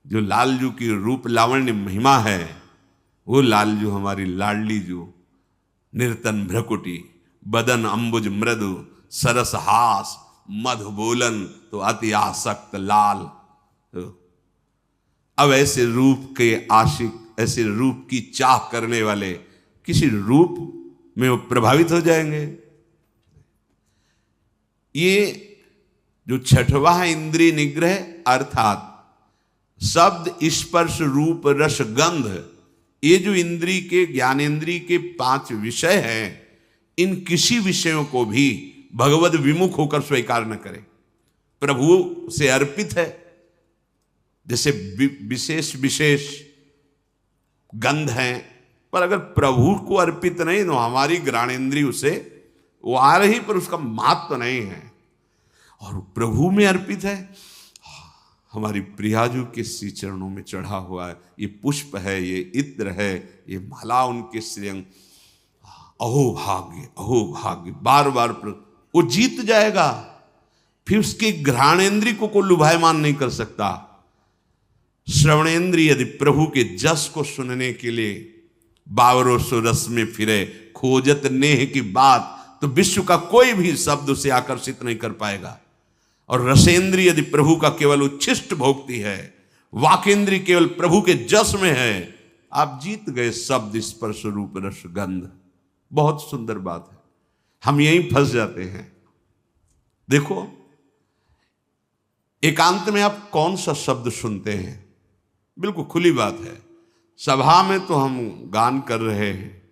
जो लालजू की रूप लावण्य महिमा है, वो लालजू हमारी लाडली जू, निर्तन भ्रकुटी, बदन अंबुज मृदु, सरस हास, मधु बोलन तो अति आसक्त लाल। अब ऐसे रूप के आशिक, ऐसे रूप की चाह करने वाले किसी रूप में वो प्रभावित हो जाएंगे। ये जो छठवां है इंद्रिय निग्रह, अर्थात शब्द स्पर्श रूप रस गंध, ये जो इंद्रिय के ज्ञानेन्द्रिय के 5 विषय हैं, इन किसी विषयों को भी भगवद विमुख होकर स्वीकार न करें। प्रभु से अर्पित है, जैसे विशेष विशेष गंध हैं, पर अगर प्रभु को अर्पित नहीं तो हमारी घ्राणेन्द्रिय उसे वो आ रही पर उसका महत्व नहीं है। और प्रभु में अर्पित है, हमारी प्रियाजू के श्री चरणों में चढ़ा हुआ है, ये पुष्प है, ये इत्र है, ये माला उनके श्रीअंग, अहो भाग्य अहो भाग्य, बार बार वो जीत जाएगा। फिर उसके घ्राणेन्द्रिय को लुभायमान नहीं कर सकता। श्रवणेन्द्रिय यदि प्रभु के जस को सुनने के लिए बावरों सो रस में फिरे, खोजत नेह की बात, तो विश्व का कोई भी शब्द उसे आकर्षित नहीं कर पाएगा। और रसेंद्रिय यदि प्रभु का केवल उच्छिष्ट भोगती है, वाकेंद्रिय केवल प्रभु के जस में है, आप जीत गए शब्द स्पर्श रूप रस गंध। बहुत सुंदर बात है, हम यहीं फंस जाते हैं। देखो, एकांत में आप कौन सा शब्द सुनते हैं? बिल्कुल खुली बात है, सभा में तो हम गान कर रहे हैं,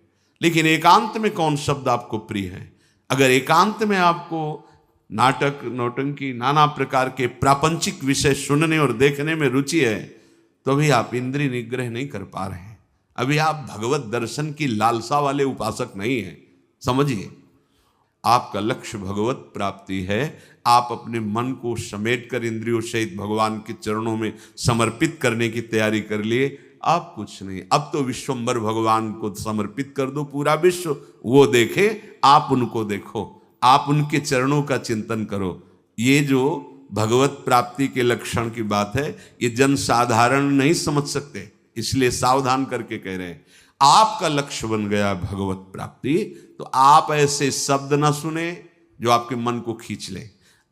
लेकिन एकांत में कौन शब्द आपको प्रिय है? अगर एकांत में आपको नाटक नौटंकी नाना प्रकार के प्रापंचिक विषय सुनने और देखने में रुचि है, तो अभी आप इंद्रिय निग्रह नहीं कर पा रहे हैं। अभी आप भगवत दर्शन की लालसा वाले उपासक नहीं हैं। समझिए, आपका लक्ष्य भगवत प्राप्ति है। आप अपने मन को समेटकर इंद्रियों सहित भगवान के चरणों में समर्पित करने की तैयारी कर लिए। आप कुछ नहीं, अब तो विश्वम्भर भगवान को समर्पित कर दो, पूरा विश्व वो देखे, आप उनको देखो, आप उनके चरणों का चिंतन करो। ये जो भगवत प्राप्ति के लक्षण की बात है, ये जन साधारण नहीं समझ सकते, इसलिए सावधान करके कह रहे हैं। आपका लक्ष्य बन गया भगवत प्राप्ति, तो आप ऐसे शब्द ना सुने जो आपके मन को खींच ले,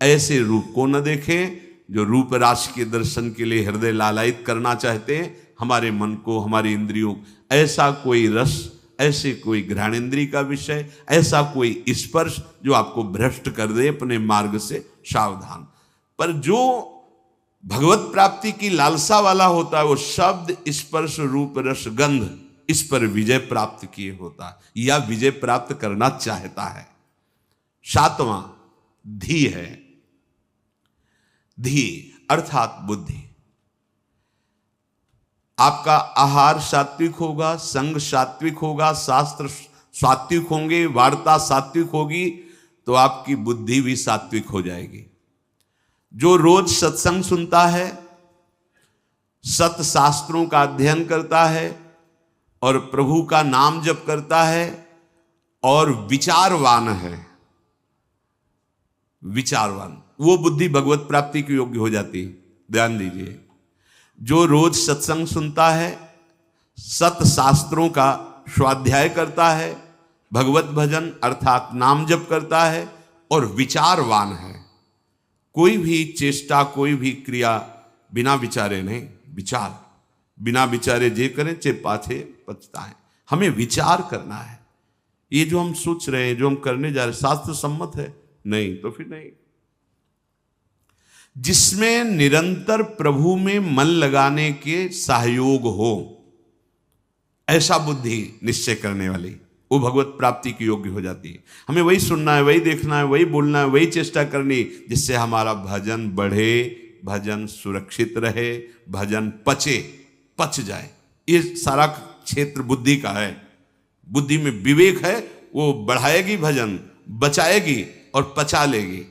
ऐसे रूप को न देखें जो रूप राशि के दर्शन के लिए हृदय लालायित करना चाहते हैं हमारे मन को, हमारी इंद्रियों। ऐसा कोई रस, ऐसे कोई घ्राणेन्द्रिय का विषय, ऐसा कोई स्पर्श जो आपको भ्रष्ट कर दे अपने मार्ग से, सावधान। पर जो भगवत प्राप्ति की लालसा वाला होता है, वो शब्द स्पर्श रूप रस गंध इस पर विजय प्राप्त किए होता है या विजय प्राप्त करना चाहता है। सातवां धी है। धी अर्थात बुद्धि। आपका आहार सात्विक होगा, संग सात्विक होगा, शास्त्र सात्विक होंगे, वार्ता सात्विक होगी, तो आपकी बुद्धि भी सात्विक हो जाएगी। जो रोज सत्संग सुनता है, सत शास्त्रों का अध्ययन करता है और प्रभु का नाम जप करता है और विचारवान है, विचारवान, वो बुद्धि भगवत प्राप्ति की योग्य हो जाती है। ध्यान दीजिए, जो रोज सत्संग सुनता है, सत शास्त्रों का स्वाध्याय करता है, भगवत भजन अर्थात नाम जप करता है और विचारवान है, कोई भी चेष्टा, कोई भी क्रिया बिना विचारे नहीं, विचार बिना विचारे जे करें चे पाछे पछताएं। हमें विचार करना है। ये जो हम सोच रहे हैं, जो हम करने जा रहे हैं, शास्त्र सम्मत है? नहीं, तो फिर नहीं। जिसमें निरंतर प्रभु में मन लगाने के सहयोग हो, ऐसा बुद्धि निश्चय करने वाली, वो भगवत प्राप्ति की योग्य हो जाती है। हमें वही सुनना है, वही देखना है, वही बोलना है, वही चेष्टा करनी, जिससे हमारा भजन बढ़े, भजन सुरक्षित रहे, भजन पच जाए। ये सारा क्षेत्र बुद्धि का है। बुद्धि में विवेक है, वो बढ़ाएगी भजन, बचाएगी और पचा लेगी।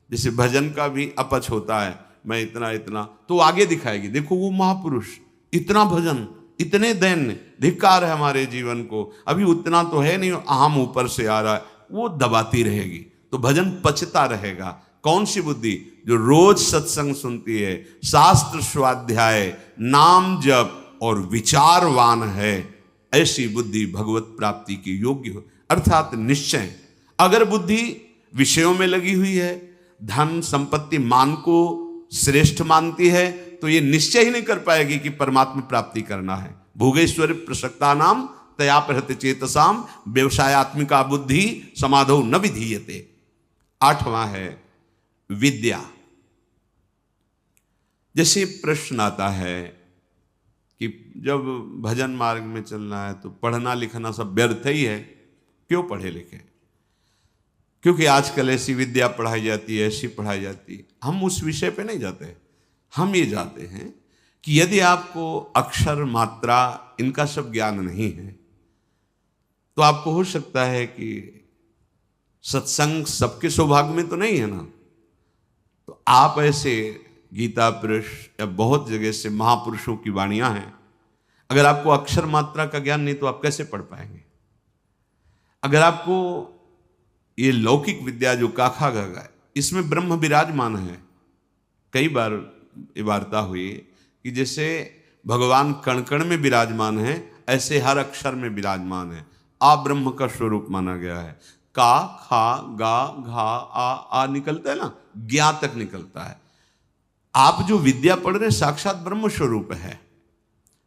जैसे भजन का भी अपच होता है, मैं इतना इतना, तो आगे दिखाएगी, देखो वो महापुरुष इतना भजन, इतने दैन्य, धिक्कार है हमारे जीवन को, अभी उतना तो है नहीं, अहम ऊपर से आ रहा है, वो दबाती रहेगी, तो भजन पचता रहेगा। कौन सी बुद्धि? जो रोज सत्संग सुनती है, शास्त्र स्वाध्याय, नाम जप और विचारवान है, ऐसी बुद्धि भगवत प्राप्ति की योग्य हो, अर्थात निश्चय। अगर बुद्धि विषयों में लगी हुई है, धन संपत्ति मान को श्रेष्ठ मानती है, तो ये निश्चय ही नहीं कर पाएगी कि परमात्मा प्राप्ति करना है। भोगेश्वर प्रसक्ता नाम तया प्रहत चेतसाम व्यवसायत्मिका बुद्धि समाधौ न विधीयते। आठवां है विद्या। जैसे प्रश्न आता है कि जब भजन मार्ग में चलना है तो पढ़ना लिखना सब व्यर्थ ही है, क्यों पढ़े लिखे? क्योंकि आजकल ऐसी विद्या पढ़ाई जाती है, ऐसी पढ़ाई जाती है। हम उस विषय पे नहीं जाते, हम ये जाते हैं कि यदि आपको अक्षर मात्रा इनका सब ज्ञान नहीं है, तो आपको हो सकता है कि सत्संग सबके सौभाग्य में तो नहीं है ना, तो आप ऐसे गीता पुरुष या बहुत जगह से महापुरुषों की वाणियां हैं, अगर आपको अक्षर मात्रा का ज्ञान नहीं तो आप कैसे पढ़ पाएंगे? अगर आपको ये लौकिक विद्या जो काखा गगा है, इसमें ब्रह्म विराजमान है। कई बार ये वार्ता हुई कि जैसे भगवान कण कण में विराजमान है, ऐसे हर अक्षर में विराजमान है। आ ब्रह्म का स्वरूप माना गया है। का, खा, गा, घा, आ निकलता है ना, ज्ञा तक निकलता है। आप जो विद्या पढ़ रहे हैं साक्षात ब्रह्म स्वरूप है।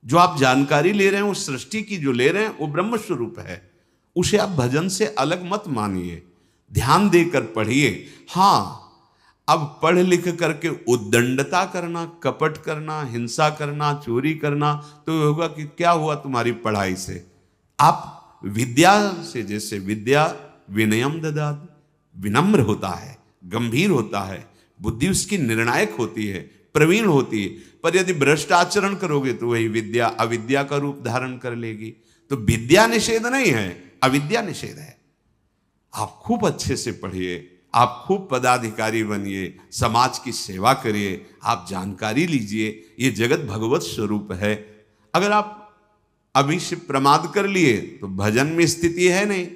जो आप जानकारी ले रहे हैं, उस सृष्टि की जो ले रहे हैं, वो ब्रह्म स्वरूप है। उसे आप भजन से अलग मत मानिए, ध्यान देकर पढ़िए। हाँ, अब पढ़ लिख करके उद्दंडता करना, कपट करना, हिंसा करना, चोरी करना, तो होगा कि क्या हुआ तुम्हारी पढ़ाई से? आप विद्या से, जैसे विद्या विनयम ददाति, विनम्र होता है, गंभीर होता है, बुद्धि उसकी निर्णायक होती है, प्रवीण होती है। पर यदि भ्रष्ट आचरण करोगे तो वही विद्या अविद्या का रूप धारण कर लेगी। तो विद्या निषेध नहीं है, अविद्या निषेध है। आप खूब अच्छे से पढ़िए, आप खूब पदाधिकारी बनिए, समाज की सेवा करिए, आप जानकारी लीजिए, ये जगत भगवत स्वरूप है। अगर आप अभी से प्रमाद कर लिए तो भजन में स्थिति है नहीं।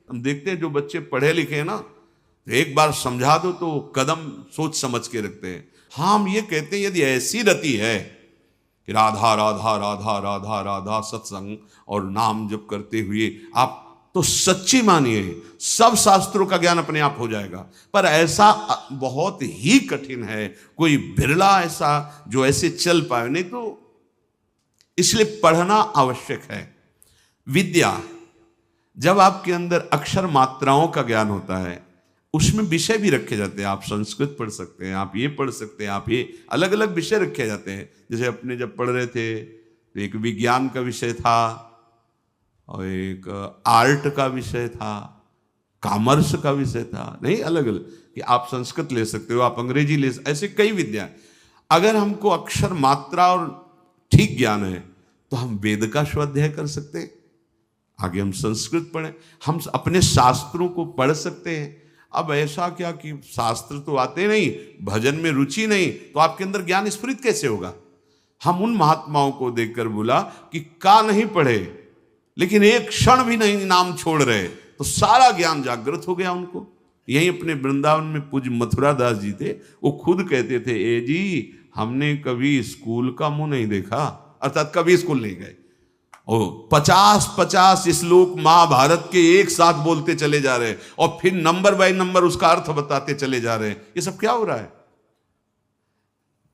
हम देखते हैं जो बच्चे पढ़े लिखे हैं ना, तो एक बार समझा दो तो कदम सोच समझ के रखते हैं। हाँ, हम ये कहते हैं यदि ऐसी रति है कि राधा राधा राधा राधा राधा सत्संग और नाम जप करते हुए आप, तो सच्ची मानिए सब शास्त्रों का ज्ञान अपने आप हो जाएगा। पर ऐसा बहुत ही कठिन है, कोई बिरला ऐसा जो ऐसे चल पाए, नहीं तो इसलिए पढ़ना आवश्यक है। विद्या, जब आपके अंदर अक्षर मात्राओं का ज्ञान होता है, उसमें विषय भी रखे जाते हैं। आप संस्कृत पढ़ सकते हैं, आप ये पढ़ सकते हैं, आप ये अलग अलग विषय रखे जाते हैं। जैसे अपने जब पढ़ रहे थे तो एक विज्ञान का विषय था और एक आर्ट का विषय था, कॉमर्स का विषय था, नहीं, अलग अलग, कि आप संस्कृत ले सकते हो, आप अंग्रेजी ले सकते, ऐसे कई विद्या। अगर हमको अक्षर मात्रा और ठीक ज्ञान है तो हम वेद का स्वाध्याय कर सकते हैं, आगे हम संस्कृत पढ़ें, हम अपने शास्त्रों को पढ़ सकते हैं। अब ऐसा क्या कि शास्त्र तो आते नहीं, भजन में रुचि नहीं, तो आपके अंदर ज्ञान स्फुरित कैसे होगा? हम उन महात्माओं को देखकर बोला कि का नहीं पढ़े लेकिन एक क्षण भी नहीं नाम छोड़ रहे, तो सारा ज्ञान जागृत हो गया उनको। यहीं अपने वृंदावन में पूज्य मथुरा दास जी थे, वो खुद कहते थे, ए जी हमने कभी स्कूल का मुंह नहीं देखा, अर्थात कभी स्कूल नहीं गए। ओ 50-50 श्लोक महाभारत के एक साथ बोलते चले जा रहे हैं और फिर नंबर बाय नंबर उसका अर्थ बताते चले जा रहे हैं। ये सब क्या हो रहा है?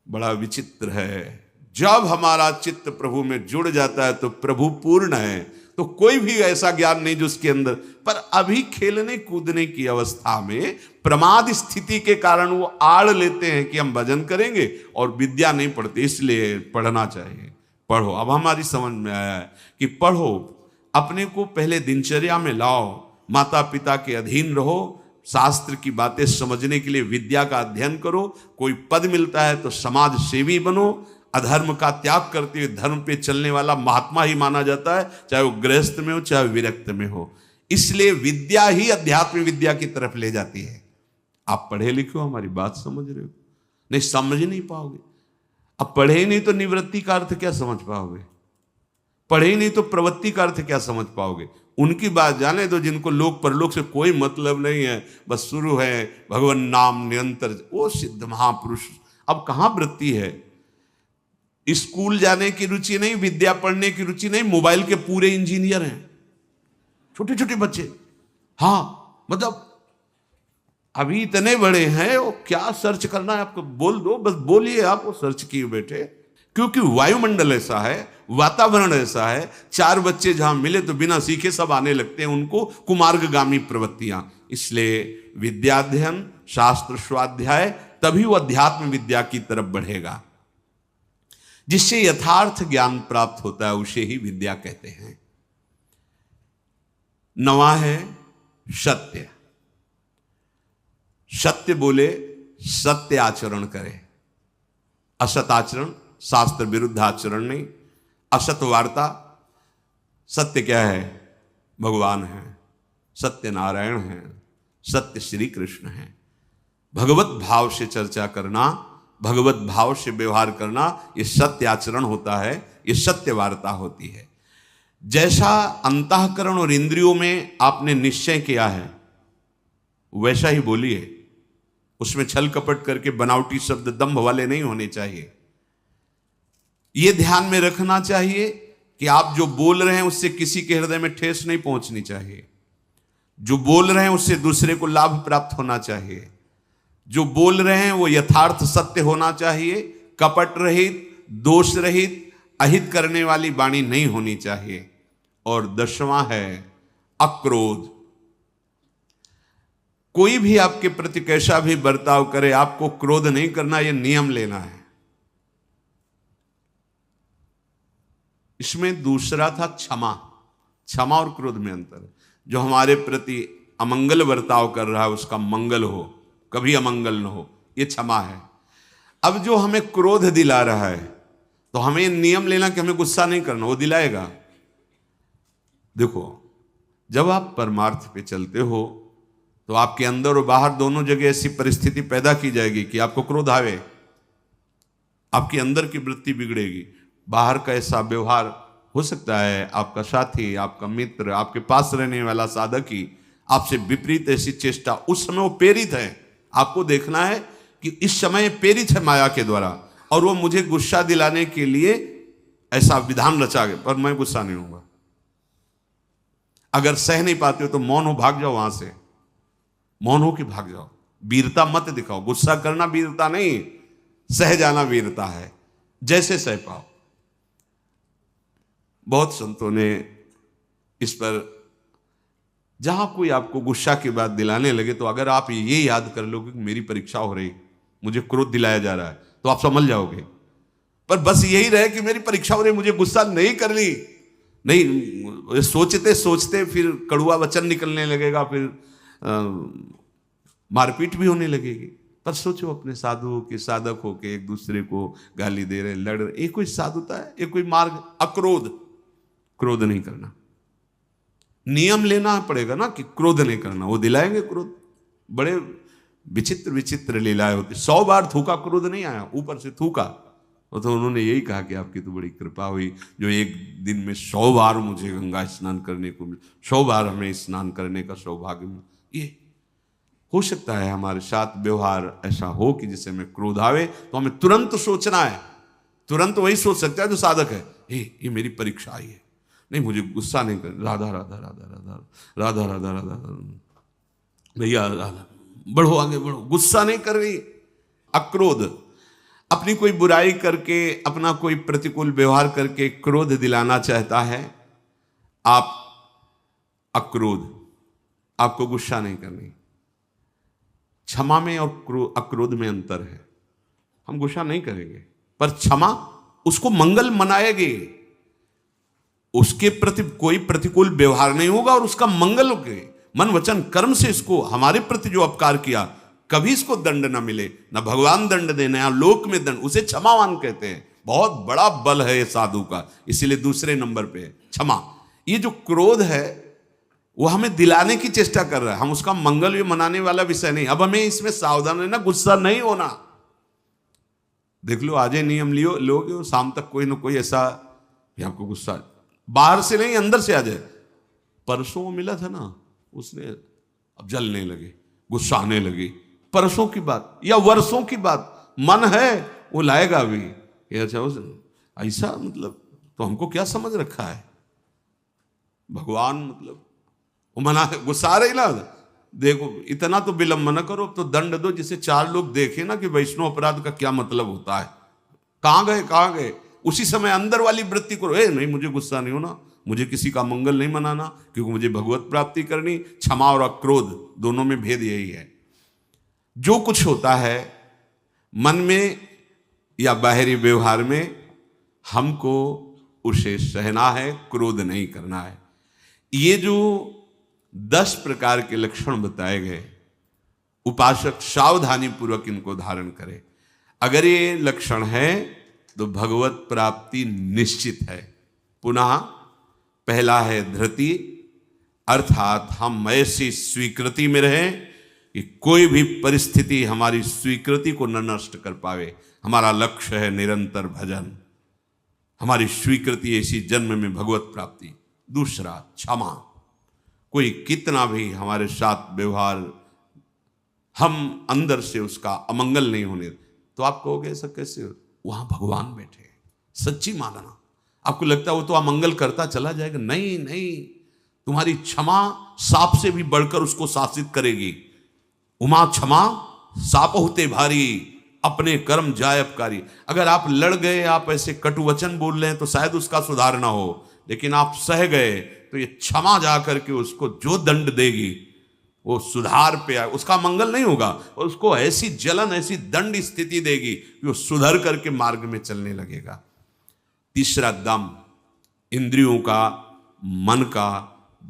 बड़ा विचित्र है। जब हमारा चित्त प्रभु में जुड़ जाता है तो प्रभु पूर्ण है, तो कोई भी ऐसा ज्ञान नहीं जो उसके अंदर, पर अभी खेलने कूदने की अवस्था में प्रमाद स्थिति के कारण वो आड़ लेते हैं कि हम भजन करेंगे और विद्या नहीं पढ़ते, इसलिए पढ़ना चाहिए। पढ़ो, अब हमारी समझ में आया है कि पढ़ो, अपने को पहले दिनचर्या में लाओ, माता पिता के अधीन रहो, शास्त्र की बातें समझने के लिए विद्या का अध्ययन करो, कोई पद मिलता है तो समाज सेवी बनो, अधर्म का त्याग करते हुए धर्म पे चलने वाला महात्मा ही माना जाता है, चाहे वो गृहस्थ में हो चाहे विरक्त में हो। इसलिए विद्या ही अध्यात्म विद्या की तरफ ले जाती है। आप पढ़े लिखे हो, हमारी बात समझ रहे हो? नहीं, समझ नहीं पाओगे। अब पढ़े ही नहीं तो निवृत्ति का अर्थ क्या समझ पाओगे? पढ़े ही नहीं तो प्रवृत्ति का अर्थ क्या समझ पाओगे? उनकी बात जाने दो जिनको लोक परलोक से कोई मतलब नहीं है, बस शुरू है भगवान नाम निरंतर, वो सिद्ध महापुरुष। अब कहां वृत्ति है? स्कूल जाने की रुचि नहीं, विद्या पढ़ने की रुचि नहीं, मोबाइल के पूरे इंजीनियर हैं छोटे छोटे बच्चे। हाँ, मतलब अभी इतने बड़े हैं, वो क्या सर्च करना है आपको बोल दो, बस बोलिए, आप वो सर्च किए बैठे। क्योंकि वायुमंडल ऐसा है, वातावरण ऐसा है, 4 बच्चे जहां मिले तो बिना सीखे सब आने लगते हैं, उनको कुमार्गगामी प्रवृत्तियां। इसलिए विद्याध्ययन, शास्त्र स्वाध्याय, तभी वो अध्यात्म विद्या की तरफ बढ़ेगा। जिससे यथार्थ ज्ञान प्राप्त होता है उसे ही विद्या कहते हैं। नवा है सत्य। सत्य बोले, सत्य आचरण करे, असत आचरण, शास्त्र विरुद्ध आचरण नहीं। असत वार्ता, सत्य क्या है? भगवान है, सत्य नारायण है, सत्य श्री कृष्ण है। भगवत भाव से चर्चा करना, भगवत भाव से व्यवहार करना, ये सत्य आचरण होता है, ये सत्य वार्ता होती है। जैसा अंतःकरण और इंद्रियों में आपने निश्चय किया है वैसा ही बोलिए, उसमें छल कपट करके बनावटी शब्द दंभ वाले नहीं होने चाहिए। यह ध्यान में रखना चाहिए कि आप जो बोल रहे हैं उससे किसी के हृदय में ठेस नहीं पहुंचनी चाहिए। जो बोल रहे हैं उससे दूसरे को लाभ प्राप्त होना चाहिए। जो बोल रहे हैं वो यथार्थ सत्य होना चाहिए, कपट रहित, दोष रहित, अहित करने वाली वाणी नहीं होनी चाहिए। और 10वां है अक्रोध। कोई भी आपके प्रति कैसा भी बर्ताव करे, आपको क्रोध नहीं करना, यह नियम लेना है। इसमें दूसरा था क्षमा। क्षमा और क्रोध में अंतर है। जो हमारे प्रति अमंगल बर्ताव कर रहा है उसका मंगल हो, कभी अमंगल न हो, ये क्षमा है। अब जो हमें क्रोध दिला रहा है तो हमें नियम लेना कि हमें गुस्सा नहीं करना, वो दिलाएगा। देखो, जब आप परमार्थ पे चलते हो तो आपके अंदर और बाहर दोनों जगह ऐसी परिस्थिति पैदा की जाएगी कि आपको क्रोध आवे, आपके अंदर की वृत्ति बिगड़ेगी। बाहर का ऐसा व्यवहार हो सकता है, आपका साथी, आपका मित्र, आपके पास रहने वाला साधक ही आपसे विपरीत ऐसी चेष्टा, उस समय वो प्रेरित है। आपको देखना है कि इस समय प्रेरित है माया के द्वारा और वो मुझे गुस्सा दिलाने के लिए ऐसा विधान रचा गया, पर मैं गुस्सा नहीं होऊंगा। अगर सह नहीं पाते हो तो मौन हो, भाग जाओ वहां से, मौन हो कि भाग जाओ। वीरता मत दिखाओ। गुस्सा करना वीरता नहीं, सह जाना वीरता है, जैसे सह पाओ। बहुत संतों ने इस पर, जहां कोई आपको गुस्सा की बात दिलाने लगे तो अगर आप ये याद कर लो कि मेरी परीक्षा हो रही, मुझे क्रोध दिलाया जा रहा है, तो आप समझ जाओगे। पर बस यही रहे कि मेरी परीक्षा हो रही, मुझे गुस्सा नहीं करनी, नहीं, सोचते सोचते फिर कड़ुआ वचन निकलने लगेगा, फिर मारपीट भी होने लगेगी। पर सोचो अपने साधुओं के साधक हो के एक दूसरे को गाली दे रहे, लड़ रहे, ये कोई साधुता है? ये कोई मार्ग? अक्रोध, क्रोध नहीं करना। नियम लेना पड़ेगा ना कि क्रोध नहीं करना, वो दिलाएंगे क्रोध। बड़े विचित्र विचित्र लीलाएं होती। 100 बार थूका, क्रोध नहीं आया, ऊपर से थूका। तो उन्होंने यही कहा कि आपकी तो बड़ी कृपा हुई जो एक दिन में 100 बार मुझे गंगा स्नान करने को मिला, 100 बार हमें स्नान करने का सौभाग्य मिला। ये हो सकता है हमारे साथ व्यवहार ऐसा हो कि जिससे हमें क्रोध आवे, तो हमें तुरंत सोचना है। तुरंत वही सोच सकता है जो साधक है, ये मेरी परीक्षा आई है, नहीं मुझे गुस्सा नहीं कर, राधा राधा राधा राधा राधा राधा राधा भैया राधा, बढ़ो आगे बढ़ो, गुस्सा नहीं कर रही। अक्रोध, अपनी कोई बुराई करके, अपना कोई प्रतिकूल व्यवहार करके क्रोध दिलाना चाहता है। आप अक्रोध, आपको गुस्सा नहीं करनी। क्षमा में और अक्रोध में अंतर है। हम गुस्सा नहीं करेंगे, पर क्षमा उसको मंगल मनाएगी, उसके प्रति कोई प्रतिकूल व्यवहार नहीं होगा और उसका मंगल होगा। मन वचन कर्म से इसको, हमारे प्रति जो अपकार किया, कभी इसको दंड ना मिले, ना भगवान दंड देना या लोक में दंड, उसे क्षमावान कहते हैं। बहुत बड़ा बल है ये साधु का, इसीलिए दूसरे नंबर पे है क्षमा। ये जो क्रोध है वो हमें दिलाने की चेष्टा कर रहा है, हम उसका मंगल भी मनाने वाला विषय नहीं। अब हमें इसमें सावधान रहना, गुस्सा नहीं होना। देख लो, आज ही नियम लियो लोगे, शाम तक कोई ना कोई ऐसा आपको गुस्सा बाहर से नहीं अंदर से आ जाए। परसों मिला था ना, उसने अब जलने लगे, गुस्सा आने लगी। परसों की बात या वर्षों की बात, मन है वो लाएगा अभी। अच्छा ऐसा मतलब, तो हमको क्या समझ रखा है भगवान, मतलब वो मना, गुस्सा रही ना, देखो इतना तो विलंब न करो, तो दंड दो जिसे 4 लोग देखे ना कि वैष्णव अपराध का क्या मतलब होता है। कहां गए उसी समय अंदर वाली वृत्ति करो, नहीं मुझे गुस्सा नहीं होना, मुझे किसी का मंगल नहीं मनाना, क्योंकि मुझे भगवत प्राप्ति करनी। क्षमा और अक्रोध दोनों में भेद यही है। जो कुछ होता है मन में या बाहरी व्यवहार में, हमको उसे सहना है, क्रोध नहीं करना है। ये जो 10 प्रकार के लक्षण बताए गए, उपासक सावधानी पूर्वक इनको धारण करे। अगर ये लक्षण है तो भगवत प्राप्ति निश्चित है। पुनः पहला है धृति, अर्थात हम ऐसी स्वीकृति में रहें कि कोई भी परिस्थिति हमारी स्वीकृति को न नष्ट कर पावे। हमारा लक्ष्य है निरंतर भजन, हमारी स्वीकृति ऐसी जन्म में भगवत प्राप्ति। दूसरा क्षमा, कोई कितना भी हमारे साथ व्यवहार, हम अंदर से उसका अमंगल नहीं होने, तो आप कहोगे ऐसा कैसे, वहां भगवान बैठे, सच्ची मानना। आपको लगता है वो तो अमंगल करता चला जाएगा, नहीं नहीं, तुम्हारी क्षमा सांप से भी बढ़कर उसको शासित करेगी। उमा क्षमा साप होते भारी, अपने कर्म जायबकारी। अगर आप लड़ गए, आप ऐसे कटु वचन बोल रहे हैं, तो शायद उसका सुधार ना हो, लेकिन आप सह गए तो ये क्षमा जा करके उसको जो दंड देगी वो सुधार पे आए, उसका मंगल नहीं होगा, और उसको ऐसी जलन, ऐसी दंड स्थिति देगी कि वो सुधर करके मार्ग में चलने लगेगा। तीसरा दम, इंद्रियों का, मन का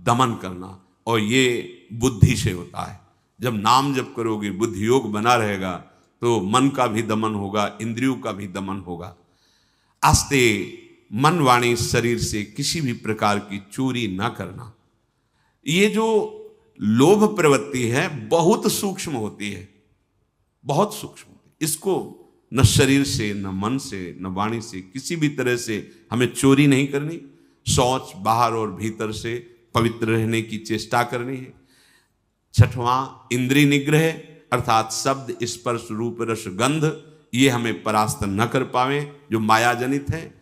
दमन करना, और ये बुद्धि से होता है। जब नाम जप करोगे, बुद्धि योग बना रहेगा, तो मन का भी दमन होगा, इंद्रियों का भी दमन होगा। आस्ते मन वाणी शरीर से किसी भी प्रकार की चोरी ना करना। ये जो लोभ प्रवृत्ति है बहुत सूक्ष्म होती है, बहुत सूक्ष्म होती है। इसको न शरीर से, न मन से, न वाणी से, किसी भी तरह से हमें चोरी नहीं करनी। शौच बाहर और भीतर से पवित्र रहने की चेष्टा करनी है। छठवां इंद्रिय निग्रह, अर्थात शब्द, स्पर्श, रूप, रस, गंध, ये हमें परास्त न कर पावे जो माया जनित है।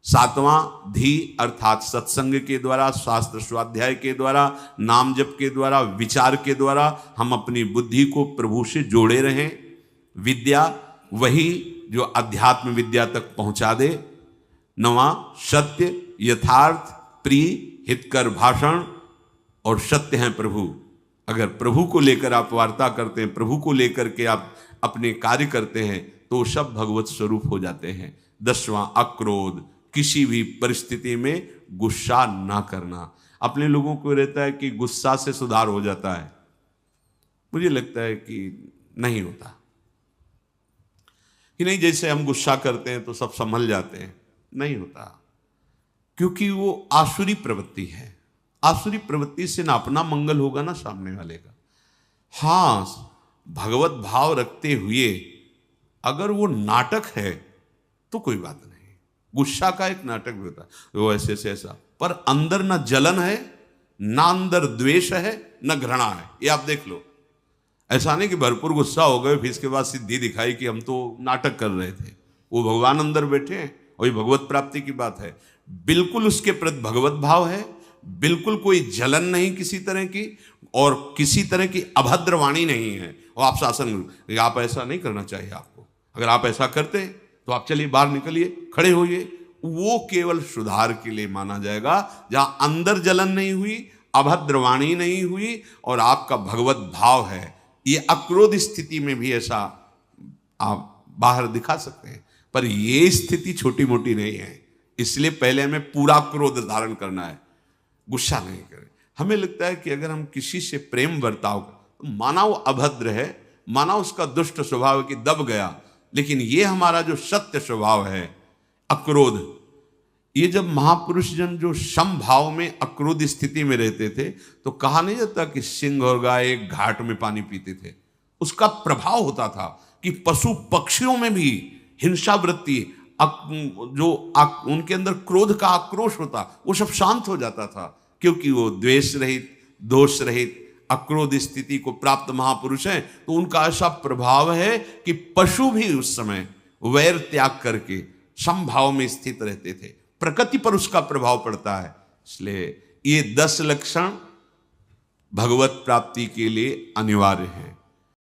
सातवां धी, अर्थात सत्संग के द्वारा, शास्त्र स्वाध्याय के द्वारा, नाम जप के द्वारा, विचार के द्वारा हम अपनी बुद्धि को प्रभु से जोड़े रहें। विद्या, वही जो अध्यात्म विद्या तक पहुंचा दे। नवा सत्य, यथार्थ, प्रिय, हितकर भाषण, और सत्य हैं प्रभु। अगर प्रभु को लेकर आप वार्ता करते हैं, प्रभु को लेकर के आप अपने कार्य करते हैं, तो सब भगवत स्वरूप हो जाते हैं। 10वां अक्रोध, किसी भी परिस्थिति में गुस्सा ना करना। अपने लोगों को रहता है कि गुस्सा से सुधार हो जाता है, मुझे लगता है कि नहीं होता, कि नहीं जैसे हम गुस्सा करते हैं तो सब संभल जाते हैं, नहीं होता, क्योंकि वो आसुरी प्रवृत्ति है। आसुरी प्रवृत्ति से ना अपना मंगल होगा ना सामने वाले का। हाँ, भगवत भाव रखते हुए अगर वो नाटक है तो कोई बात नहीं, गुस्सा का एक नाटक भी होता है, वो ऐसे से ऐसा, पर अंदर ना जलन है, ना अंदर द्वेष है, न घृणा है। ये आप देख लो, ऐसा नहीं कि भरपूर गुस्सा हो गए फिर इसके बाद सिद्धि दिखाई कि हम तो नाटक कर रहे थे। वो भगवान अंदर बैठे हैं और ये भगवत प्राप्ति की बात है। बिल्कुल उसके प्रति भगवत भाव है, बिल्कुल कोई जलन नहीं किसी तरह की, और किसी तरह की अभद्र वाणी नहीं है। और आप शासन, आप ऐसा नहीं करना चाहिए आपको, अगर आप ऐसा करते तो आप चलिए बाहर निकलिए, खड़े होइए, वो केवल सुधार के लिए माना जाएगा। जहां अंदर जलन नहीं हुई, अभद्र वाणी नहीं हुई और आपका भगवत भाव है, ये अक्रोध स्थिति में भी ऐसा आप बाहर दिखा सकते हैं। पर ये स्थिति छोटी मोटी नहीं है, इसलिए पहले हमें पूरा क्रोध धारण करना है, गुस्सा नहीं करें। हमें लगता है कि अगर हम किसी से प्रेम बर्ताव, तो माना वो अभद्र है, माना उसका दुष्ट स्वभाव है कि दब गया, लेकिन ये हमारा जो सत्य स्वभाव है अक्रोध, ये जब महापुरुष जन जो सम भाव में अक्रोध स्थिति में रहते थे तो कहा नहीं जाता कि सिंह और गाय एक घाट में पानी पीते थे। उसका प्रभाव होता था कि पशु पक्षियों में भी हिंसा वृत्ति, उनके अंदर क्रोध का आक्रोश होता, वो सब शांत हो जाता था, क्योंकि वो द्वेष रहित, दोष रहित अक्रोध स्थिति को प्राप्त महापुरुष हैं। तो उनका ऐसा प्रभाव है कि पशु भी उस समय वैर त्याग करके समभाव में स्थित रहते थे। प्रकृति पर उसका प्रभाव पड़ता है। इसलिए ये 10 लक्षण भगवत प्राप्ति के लिए अनिवार्य है।